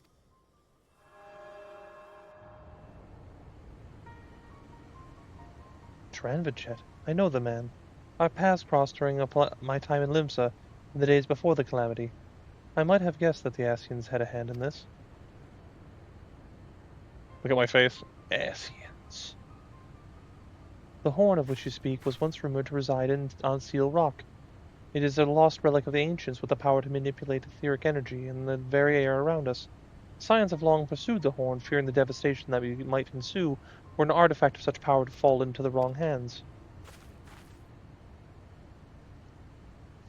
S2: Tranvinchit? I know the man. Our paths crossed during my time in Limsa, in the days before the calamity. I might have guessed that the Asians had a hand in this. Look at my face. Asians. The horn of which you speak was once rumored to reside on Seal Rock. It is a lost relic of the ancients with the power to manipulate etheric energy in the very air around us. Science have long pursued the horn, fearing the devastation that might ensue were an artifact of such power to fall into the wrong hands.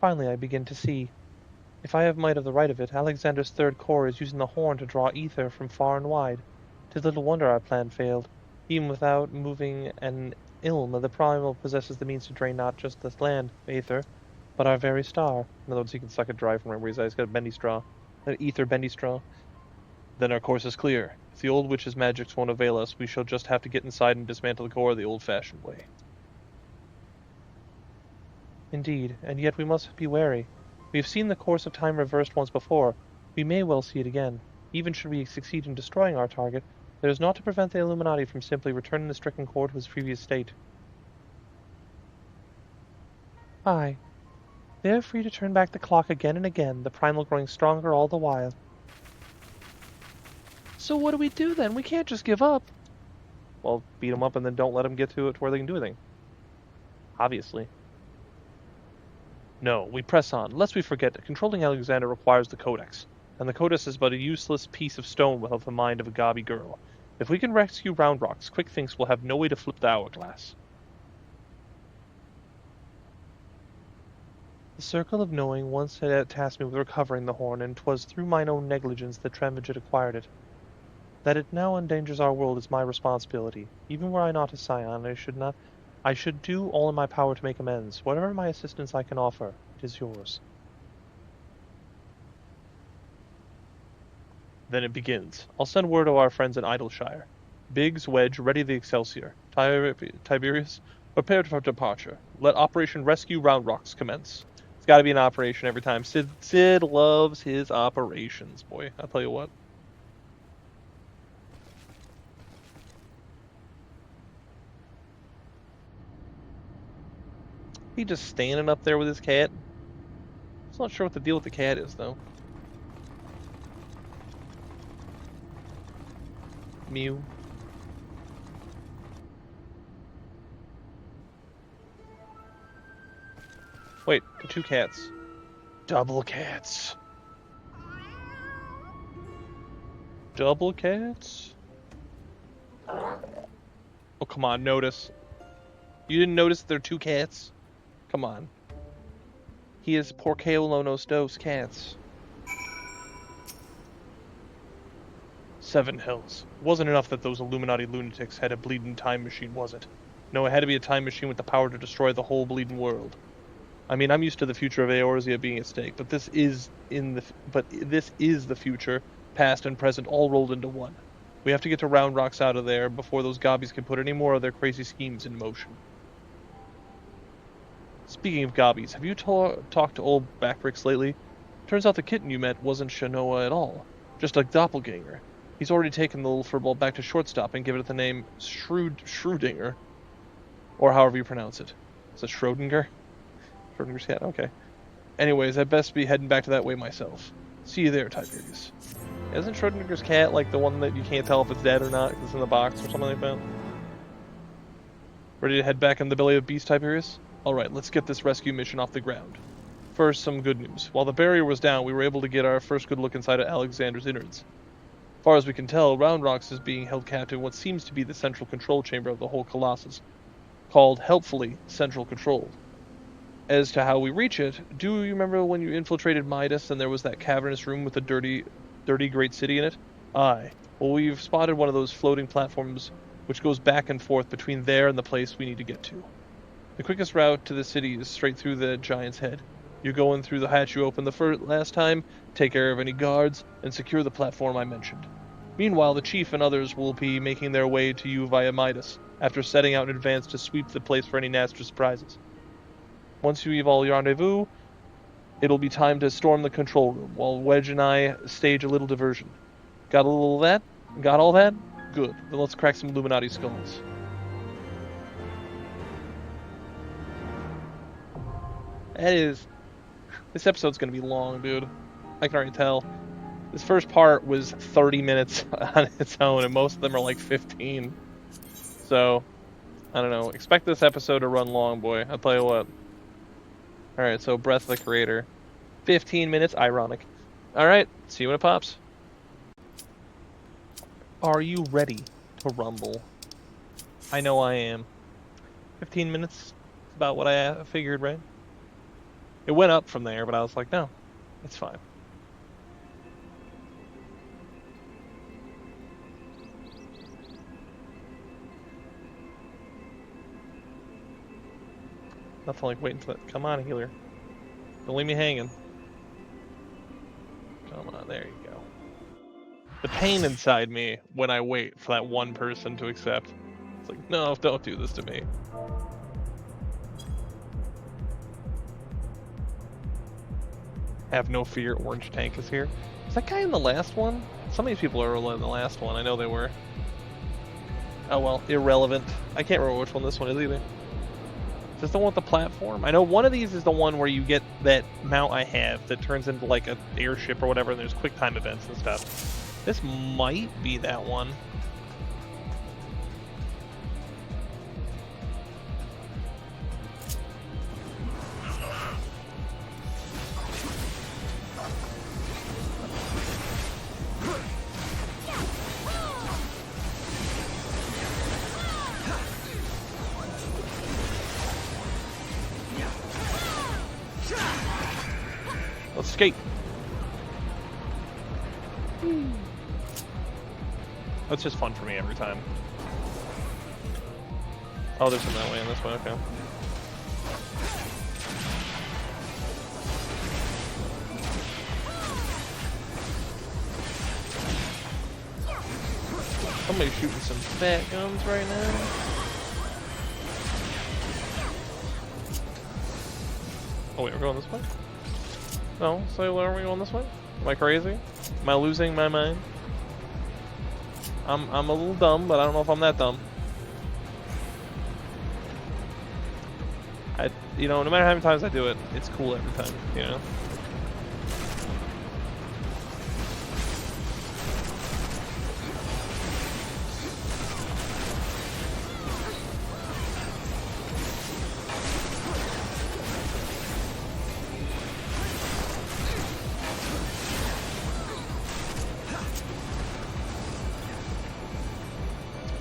S2: Finally, I begin to see. If I have might of the right of it, Alexander's third core is using the horn to draw ether from far and wide. 'Tis little wonder our plan failed. Even without moving an ilm, the Primal possesses the means to drain not just this land, aether, but our very star. In other words, he can suck it dry from where he's at. He's got a bendy straw. An ether bendy straw. Then our course is clear. If the old witch's magics won't avail us, we shall just have to get inside and dismantle the core the old-fashioned way. Indeed, and yet we must be wary. We have seen the course of time reversed once before. We may well see it again. Even should we succeed in destroying our target, there is naught to prevent the Illuminati from simply returning the stricken core to its previous state. Aye. They are free to turn back the clock again and again, the primal growing stronger all the while. So what do we do then? We can't just give up. Well, beat them up and then don't let them get to it where they can do anything. Obviously. No, we press on, lest we forget that controlling Alexander requires the Codex, and the Codex is but a useless piece of stone without the mind of a gobby girl. If we can rescue Round Rocks, Quick thinks we'll have no way to flip the hourglass. The Circle of Knowing once had tasked me with recovering the horn, and 'twas through mine own negligence that Tremvidget acquired it. That it now endangers our world is my responsibility. Even were I not a scion, I should do all in my power to make amends. Whatever my assistance I can offer, it is yours. Then it begins. I'll send word to our friends in Idleshire. Biggs, Wedge, ready the Excelsior. Tiberius, prepare for departure. Let Operation Rescue Round Rocks commence. It's got to be an operation every time. Sid loves his operations, boy. I'll tell you what. He just standing up there with his cat. I'm not sure what the deal with the cat is, though. Mew. Wait, the two cats. Double cats. Double cats? Oh, come on, notice. You didn't notice there are two cats? Come on. He is Porceolonos dos cats. 7 hells. It wasn't enough that those Illuminati lunatics had a bleeding time machine, was it? No, it had to be a time machine with the power to destroy the whole bleeding world. I mean, I'm used to the future of Eorzea being at stake, but this is the future, past and present, all rolled into one. We have to get to Round Rocks out of there before those gobbies can put any more of their crazy schemes in motion. Speaking of gobbies, have you talked to old Backrix lately? Turns out the kitten you met wasn't Shanoa at all, just a doppelganger. He's already taken the little furball back to shortstop and given it the name Schrödinger, or however you pronounce it. Is it Schrödinger? Schrödinger's cat, okay. Anyways, I'd best be heading back to that way myself. See you there, Tiberius. Isn't Schrödinger's cat like the one that you can't tell if it's dead or not because it's in the box or something like that? Ready to head back in the belly of beast, Tiberius? Alright, let's get this rescue mission off the ground. First, some good news. While the barrier was down, we were able to get our first good look inside of Alexander's innards. As far as we can tell, Round Rocks is being held captive in what seems to be the central control chamber of the whole Colossus, called, helpfully, Central Control. As to how we reach it, do you remember when you infiltrated Midas and there was that cavernous room with a dirty great city in it? Aye. Well, we've spotted one of those floating platforms which goes back and forth between there and the place we need to get to. The quickest route to the city is straight through the Giant's Head. You go in through the hatch you opened the last time, take care of any guards, and secure the platform I mentioned. Meanwhile, the Chief and others will be making their way to you via Midas, after setting out in advance to sweep the place for any nasty surprises. Once you all rendezvous, it'll be time to storm the control room, while Wedge and I stage a little diversion. Got a little of that? Got all that? Good. Then let's crack some Illuminati skulls. This episode's gonna be long, dude. I can already tell. This first part was 30 minutes on its own, and most of them are like 15. So, I don't know. Expect this episode to run long, boy. I'll tell you what. Alright, so Breath of the Creator. 15 minutes, ironic. Alright, see you when it pops. Are you ready to rumble? I know I am. 15 minutes is about what I figured, right? It went up from there, but I was like, no, it's fine. Nothing like waiting for that. Come on, healer. Don't leave me hanging. Come on, there you go. The pain inside me when I wait for that one person to accept. It's like, no, don't do this to me. Have no fear, Orange Tank is here. Is that guy in the last one? Some of these people are in the last one. I know they were. Oh well, irrelevant. I can't remember which one this one is either. Is this the one with the platform? I know one of these is the one where you get that mount I have that turns into like an airship or whatever, and there's quick time events and stuff. This might be that one.
S1: Escape. That's just fun for me every time. Oh, there's some that way and this way, okay. Somebody's shooting some fat guns right now. Oh wait, we're going this way? No, so are we going this way? Am I crazy? Am I losing my mind? I'm a little dumb, but I don't know if I'm that dumb. You know, no matter how many times I do it, it's cool every time, you know?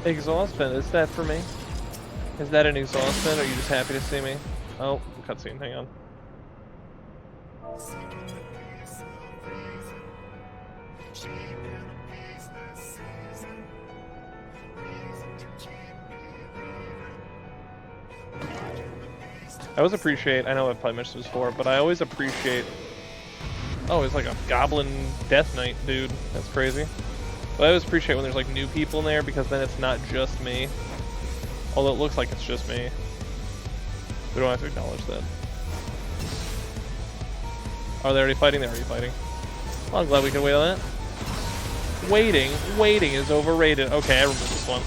S1: Exhaust vent, is that for me? Is that an exhaust vent, or are you just happy to see me? Oh, cutscene, hang on. I always appreciate, I know I've probably mentioned this before, but I always appreciate... Oh, it's like a goblin death knight, dude. That's crazy. But I always appreciate when there's like new people in there, because then it's not just me. Although it looks like it's just me. We don't have to acknowledge that. Are they already fighting? They're already fighting. Well, I'm glad we can wait on that. Waiting is overrated. Okay, I remember this one.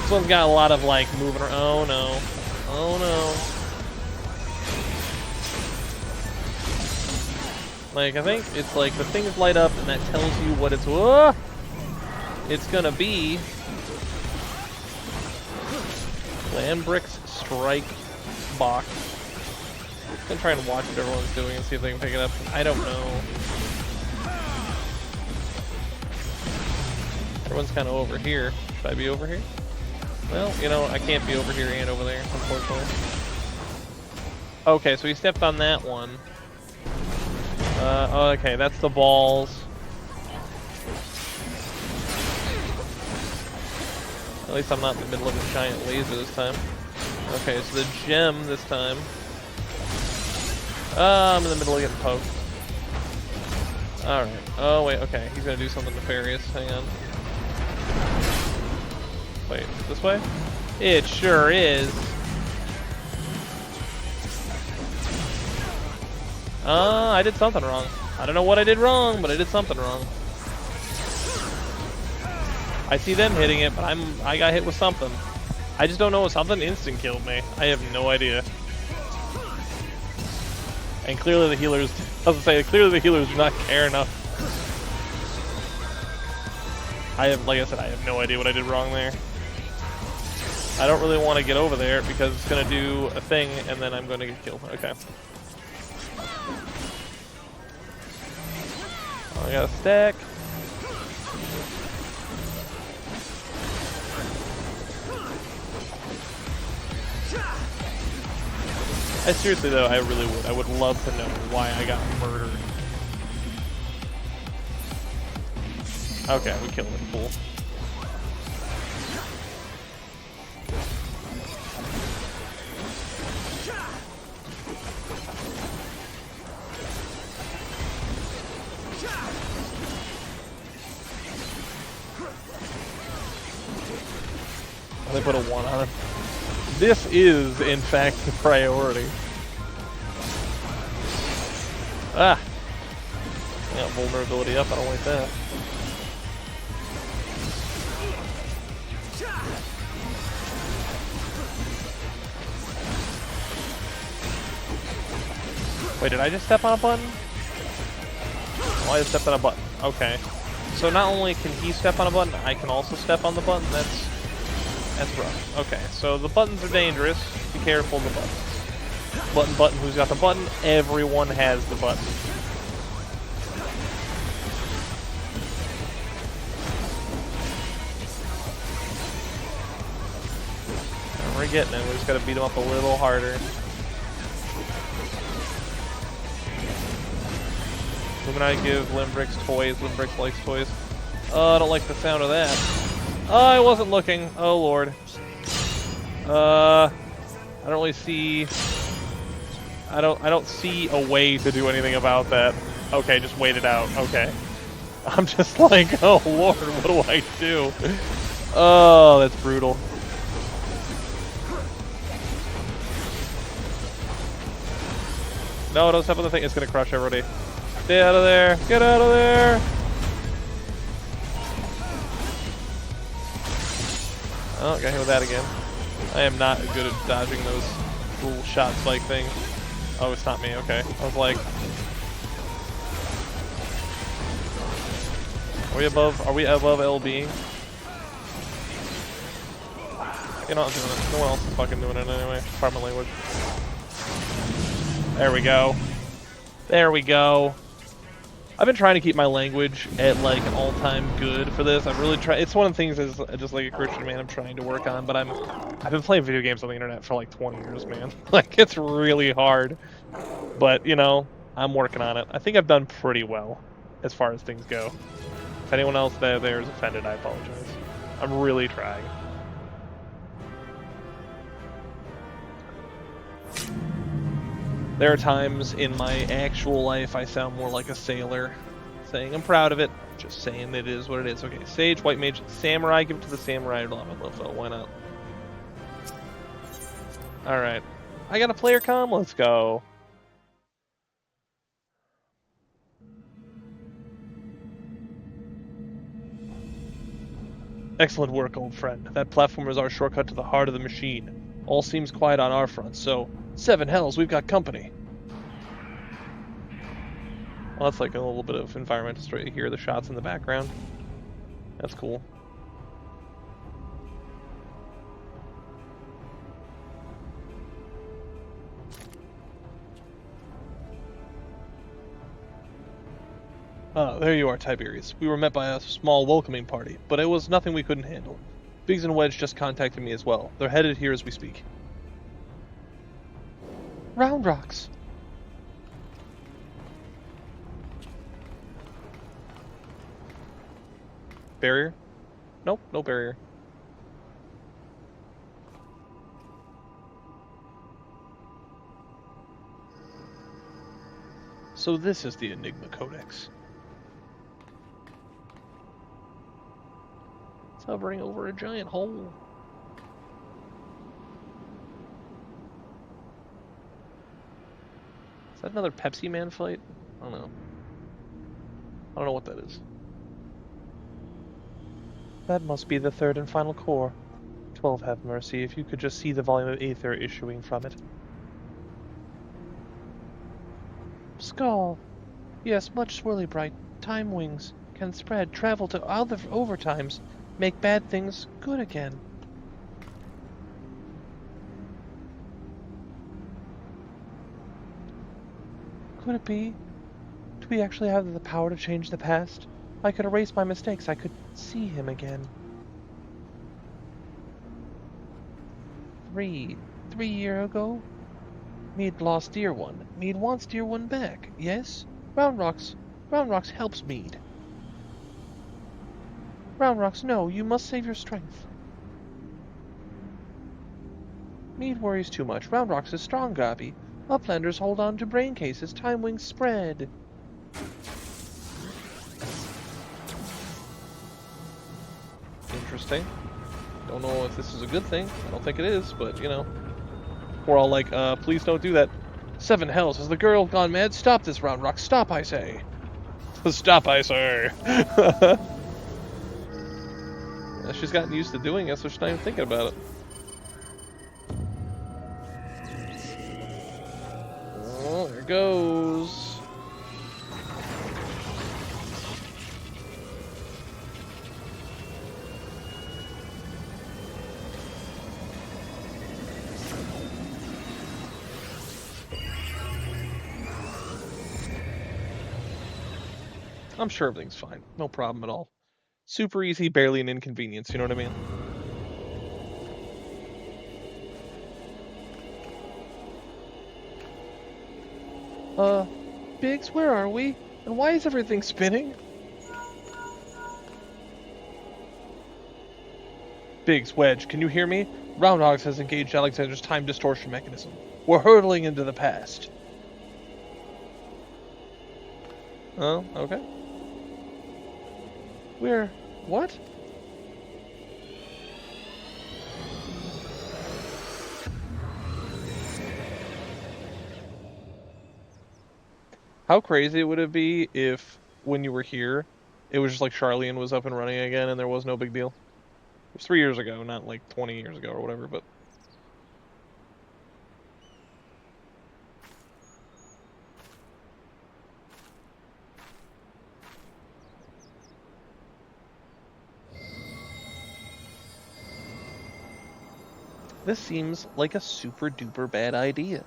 S1: This one's got a lot of like moving around. Oh no. Oh no. Like, I think it's like the things light up and that tells you what it's gonna be. Landbrick's Strike Box. I'm gonna try and watch what everyone's doing and see if they can pick it up. I don't know. Everyone's kind of over here. Should I be over here? Well, you know, I can't be over here and over there, unfortunately. Okay, so he stepped on that one. Okay, that's the balls. At least I'm not in the middle of a giant laser this time. Okay, so the gem this time. I'm in the middle of getting poked. Alright. Oh, wait, okay. He's gonna do something nefarious. Hang on. Wait, this way? It sure is. I did something wrong. I don't know what I did wrong, but I did something wrong. I see them hitting it, but I got hit with something. I just don't know what something instant killed me. I have no idea. And clearly the healers, clearly the healers do not care enough. Like I said, I have no idea what I did wrong there. I don't really want to get over there because it's gonna do a thing and then I'm gonna get killed. Okay. Oh, I got a stack. Seriously though, I really would. I would love to know why I got murdered. Okay, we killed it. Cool. They put a 1 on it. This is, in fact, the priority. Ah! I got vulnerability up, I don't like that. Wait, did I just step on a button? Oh, I just stepped on a button. Okay. So not only can he step on a button, I can also step on the button. That's rough. Okay, so the buttons are dangerous. Be careful of the buttons. Button, who's got the button? Everyone has the button. And we're getting it. We just gotta beat him up a little harder. Illuminati give Limbrix toys. Limbrix likes toys. I don't like the sound of that. I wasn't looking. Oh lord. I don't really see. I don't see a way to do anything about that. Okay, just wait it out. Okay. I'm just like, oh lord, what do I do? Oh, that's brutal. No, don't step on the thing. It's gonna crush everybody. Stay out of there. Get out of there. Oh, got hit with that again. I am not good at dodging those little shot spike things. Oh, it's not me. Okay. I was like, are we above LB? You're not doing it. No one else is fucking doing it anyway. Pardon my language. There we go. There we go. I've been trying to keep my language at like an all-time good for this. I've really tried. It's one of the things as just like a Christian man I'm trying to work on. But I've been playing video games on the internet for like 20 years, man. Like it's really hard. But you know, I'm working on it. I think I've done pretty well as far as things go. If anyone else there is offended, I apologize. I'm really trying. There are times in my actual life I sound more like a sailor, saying I'm proud of it, just saying it is what it is. Okay, Sage, White Mage, Samurai, give it to the Samurai, why not? Alright, I got a player comm, let's go. Excellent work, old friend. That platform is our shortcut to the heart of the machine. All seems quiet on our front, so 7 hells, we've got company. Well, that's like a little bit of environmental story. You hear the shots in the background. That's cool. Ah, there you are, Tiberius. We were met by a small welcoming party, but it was nothing we couldn't handle. Biggs and Wedge just contacted me as well. They're headed here as we speak. Round Rocks. Barrier? Nope, no barrier. So this is the Enigma Codex. It's hovering over a giant hole. Is that another Pepsi Man fight? I don't know. I don't know what that is.
S2: That must be the third and final core. 12 have mercy, if you could just see the volume of aether issuing from it. Skull. Yes, much swirly bright. Time wings. Can spread, travel to other overtimes. Make bad things good again. Could it be? Do we actually have the power to change the past? I could erase my mistakes. I could see him again. 3 years ago? Mead lost Dear One. Mead wants Dear One back, yes? Round Rocks helps Mead. Round Rocks, no, you must save your strength. Mead worries too much. Round Rocks is strong, Gabi. Uplanders hold on to brain cases. Time wings spread.
S1: Interesting. Don't know if this is a good thing. I don't think it is, but you know. We're all like, please don't do that. 7 hells, has the girl gone mad? Stop this, Round Rock. Stop, I say. Stop, I say. She's gotten used to doing it, so she's not even thinking about it. Oh, there it goes. I'm sure everything's fine. No problem at all. Super easy, barely an inconvenience, you know what I mean?
S2: Biggs, where are we?
S1: And why is everything spinning? Biggs, Wedge, can you hear me? Roundhogs has engaged Alexander's time distortion mechanism. We're hurtling into the past. Oh, okay. We're... what? How crazy would it be if, when you were here, it was just like Charlene was up and running again and there was no big deal? It was 3 years ago, not like 20 years ago or whatever, but... This seems like a super duper bad idea.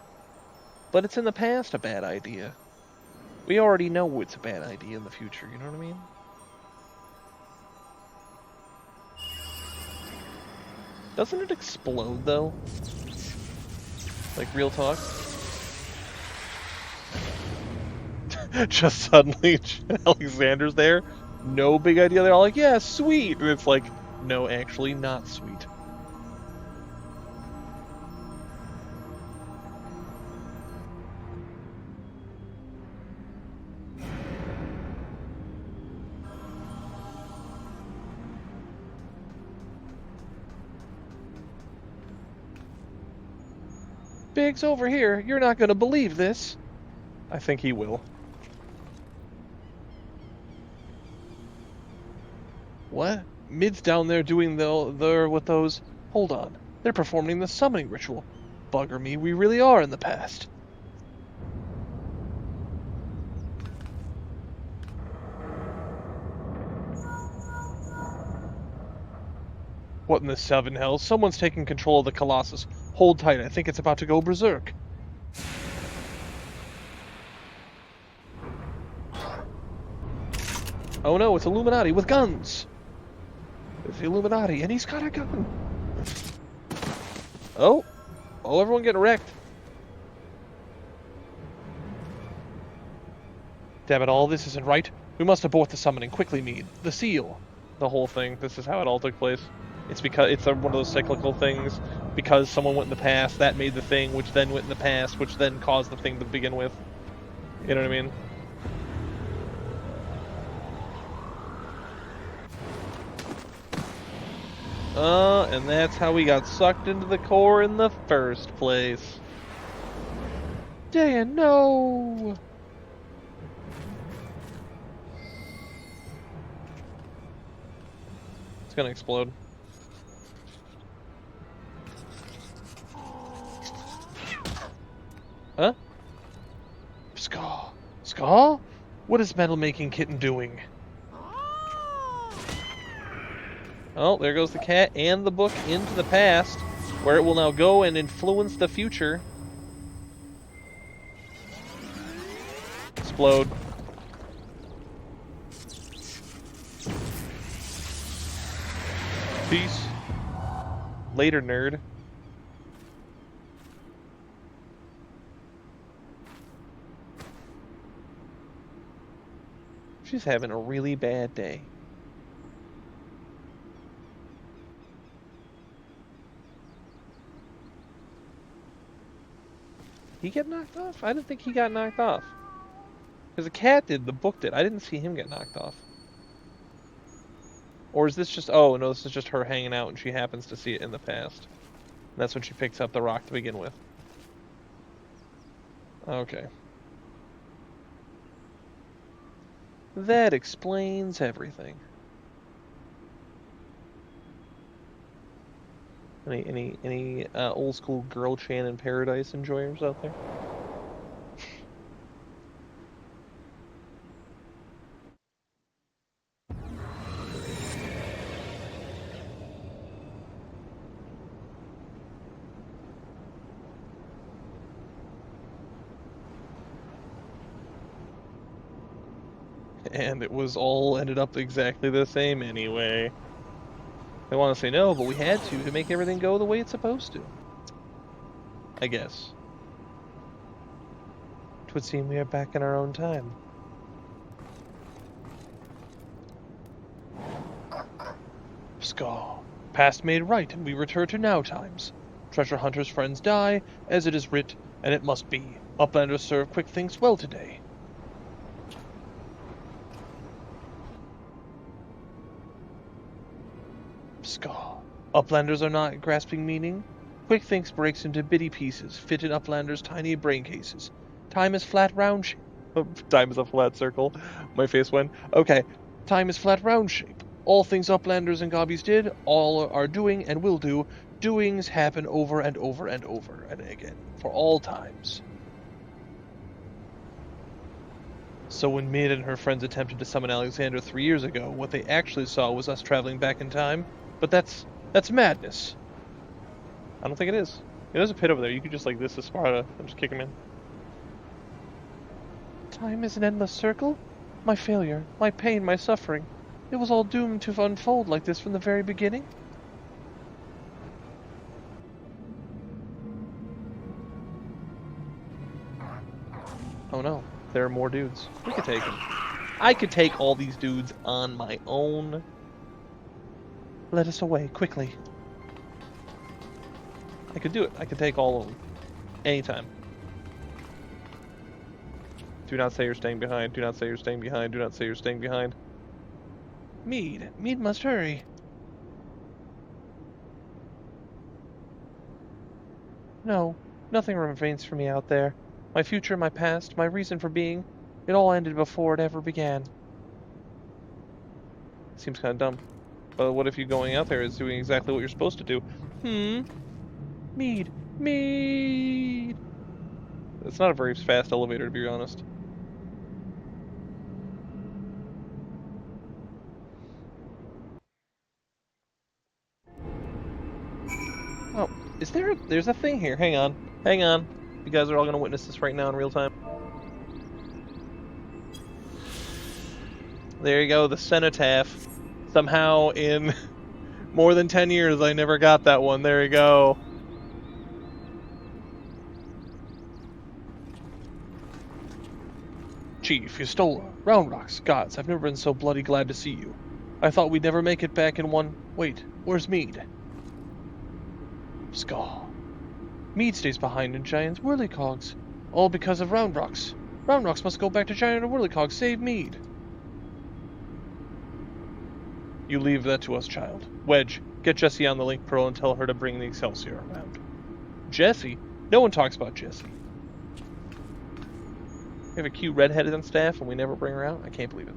S1: But it's in the past a bad idea. We already know it's a bad idea in the future, you know what I mean? Doesn't it explode, though? Like, real talk? Just suddenly, Alexander's there. No big idea. They're all like, yeah, sweet. And it's like, no, actually not sweet. Biggs, over here. You're not going to believe this. I think he will. What? Mid's down there doing with those... Hold on. They're performing the summoning ritual. Bugger me, we really are in the past. What in the seven hells? Someone's taking control of the Colossus. Hold tight, I think it's about to go berserk. Oh no, it's Illuminati with guns! It's the Illuminati, and he's got a gun! Oh! Oh, everyone getting wrecked. Damn it all, this isn't right. We must abort the summoning. Quickly, Mead. The seal. The whole thing. This is how it all took place. It's because it's one of those cyclical things. Because someone went in the past, that made the thing, which then went in the past, which then caused the thing to begin with. You know what I mean? And that's how we got sucked into the core in the first place. Dan, no! It's gonna explode. Huh? Ska? Ska? What is Metal Making Kitten doing? Oh, there goes the cat and the book into the past, where it will now go and influence the future. Explode. Peace. Later, nerd. She's having a really bad day. He get knocked off? I didn't think he got knocked off. Because the cat did, the book did. I didn't see him get knocked off. Or is this just... Oh, no, this is just her hanging out and she happens to see it in the past. And that's when she picks up the rock to begin with. Okay. That explains everything. Any old school girl Chan in Paradise enjoyers out there? And it was all ended up exactly the same anyway. They want to say no, but we had to make everything go the way it's supposed to. I guess.
S2: It would seem we are back in our own time. Scar. Past made right, and we return to now times. Treasure hunters' friends die, as it is writ, and it must be. Uplanders serve quick things well today. Scar. Uplanders are not grasping meaning. Quick Thinks breaks into bitty pieces, fit in Uplanders' tiny brain cases. Time is flat round shape. Time is a flat circle. My face went. Okay. Time is flat round shape. All things Uplanders and Gobbies did, all are doing and will do. Doings happen over and over and over and again, for all times. So when Mid and her friends attempted to summon Alexander 3 years ago, what they actually saw was us traveling back in time. But that's madness. I don't think it is. There's a pit over there. You could just like this is Sparta and just kick him in. Time is an endless circle? My failure, my pain, my suffering. It was all doomed to unfold like this from the very beginning? Oh no, there are more dudes. We could take them. I could take all these dudes on my own. Let us away, quickly. I could do it. I could take all of them. Anytime. Do not say you're staying behind. Do not say you're staying behind. Do not say you're staying behind. Mead. Mead must hurry. No, nothing remains for me out there. My future, my past, my reason for being, it all ended before it ever began. Seems kind of dumb. But what if you going out there is doing exactly what you're supposed to do? Mead. Mead! It's not a very fast elevator, to be honest. Oh, is there... There's a thing here. Hang on. Hang on. You guys are all going to witness this right now in real time. There you go, the cenotaph. Somehow in more than 10 years I never got that one. There you go. Chief, Yustola, Round Rocks, gods, I've never been so bloody glad to see you. I thought we'd never make it back in one... Wait, where's Mead? Scar. Mead stays behind in Giant's whirlycogs. All because of Round Rocks. Round Rocks must go back to Giant and whirlycogs. Save Mead. You leave that to us, child. Wedge, get Jessie on the Link Pearl and tell her to bring the Excelsior around. Jessie? No one talks about Jessie. We have a cute redheaded on staff and we never bring her out? I can't believe it.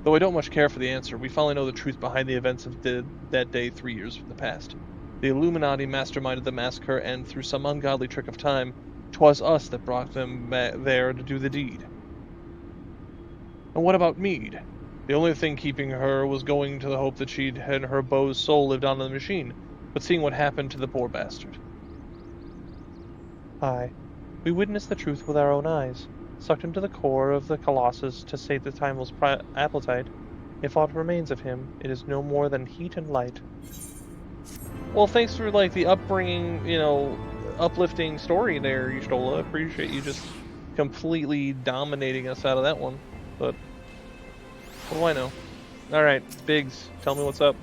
S2: Though I don't much care for the answer, we finally know the truth behind the events of that day 3 years from the past. The Illuminati masterminded the massacre, and through some ungodly trick of time, 'twas us that brought them there to do the deed. And what about Mead? The only thing keeping her was going to the hope that she'd and her beau's soul lived on in the machine, but seeing what happened to the poor bastard. Aye. We witnessed the truth with our own eyes, sucked him to the core of the Colossus to sate the timeless appetite. If aught remains of him, it is no more than heat and light. Well, thanks for, like, the upbringing, you know, uplifting story there, Yustola. Appreciate you just completely dominating us out of that one. But what do I know? Alright, Biggs, tell me what's up.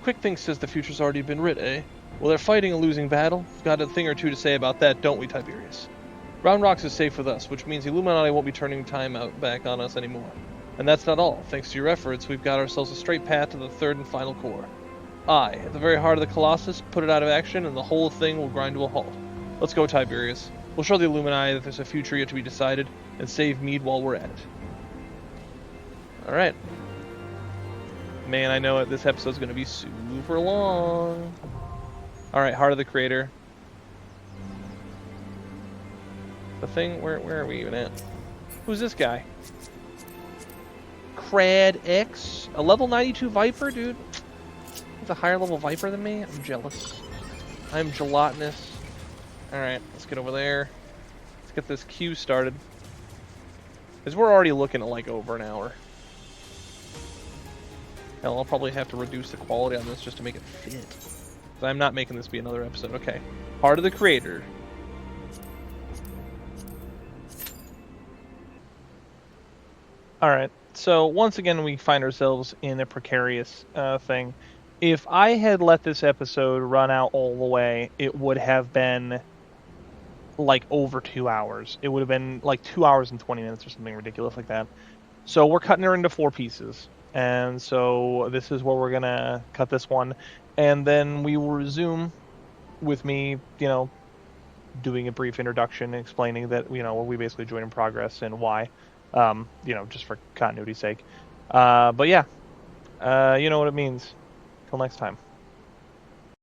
S2: Quick Think says the future's already been writ, eh? Well, they're fighting a losing battle. We've got a thing or two to say about that, don't we, Tiberius? Round Rocks is safe with us, which means the Illuminati won't be turning time out back on us anymore. And that's not all. Thanks to your efforts, we've got ourselves a straight path to the third and final core. Aye, at the very heart of the Colossus, put it out of action, and the whole thing will grind to a halt. Let's go, Tiberius. We'll show the Illuminati that there's a future yet to be decided, and save Mead while we're at it. Alright. Man, I know it. This episode's going to be super long. Alright, Heart of the Creator. The thing, where are we even at? Who's this guy? Crad X? A level 92 Viper, dude? He's a higher level Viper than me? I'm jealous. I'm gelatinous. Alright, let's get over there. Let's get this queue started. Because we're already looking at like over an hour. Hell, I'll probably have to reduce the quality on this just to make it fit. I'm not making this be another episode. Okay. Heart of the Creator.
S1: All right. So once again, we find ourselves in a precarious thing. If I had let this episode run out all the way, it would have been like over 2 hours. It would have been like 2 hours and 20 minutes or something ridiculous like that. So we're cutting her into four pieces. And so this is where we're going to cut this one. And then we will resume with me, doing a brief introduction, explaining that, we basically joined in progress and why, just for continuity's sake. But yeah, you know what it means. Till next time.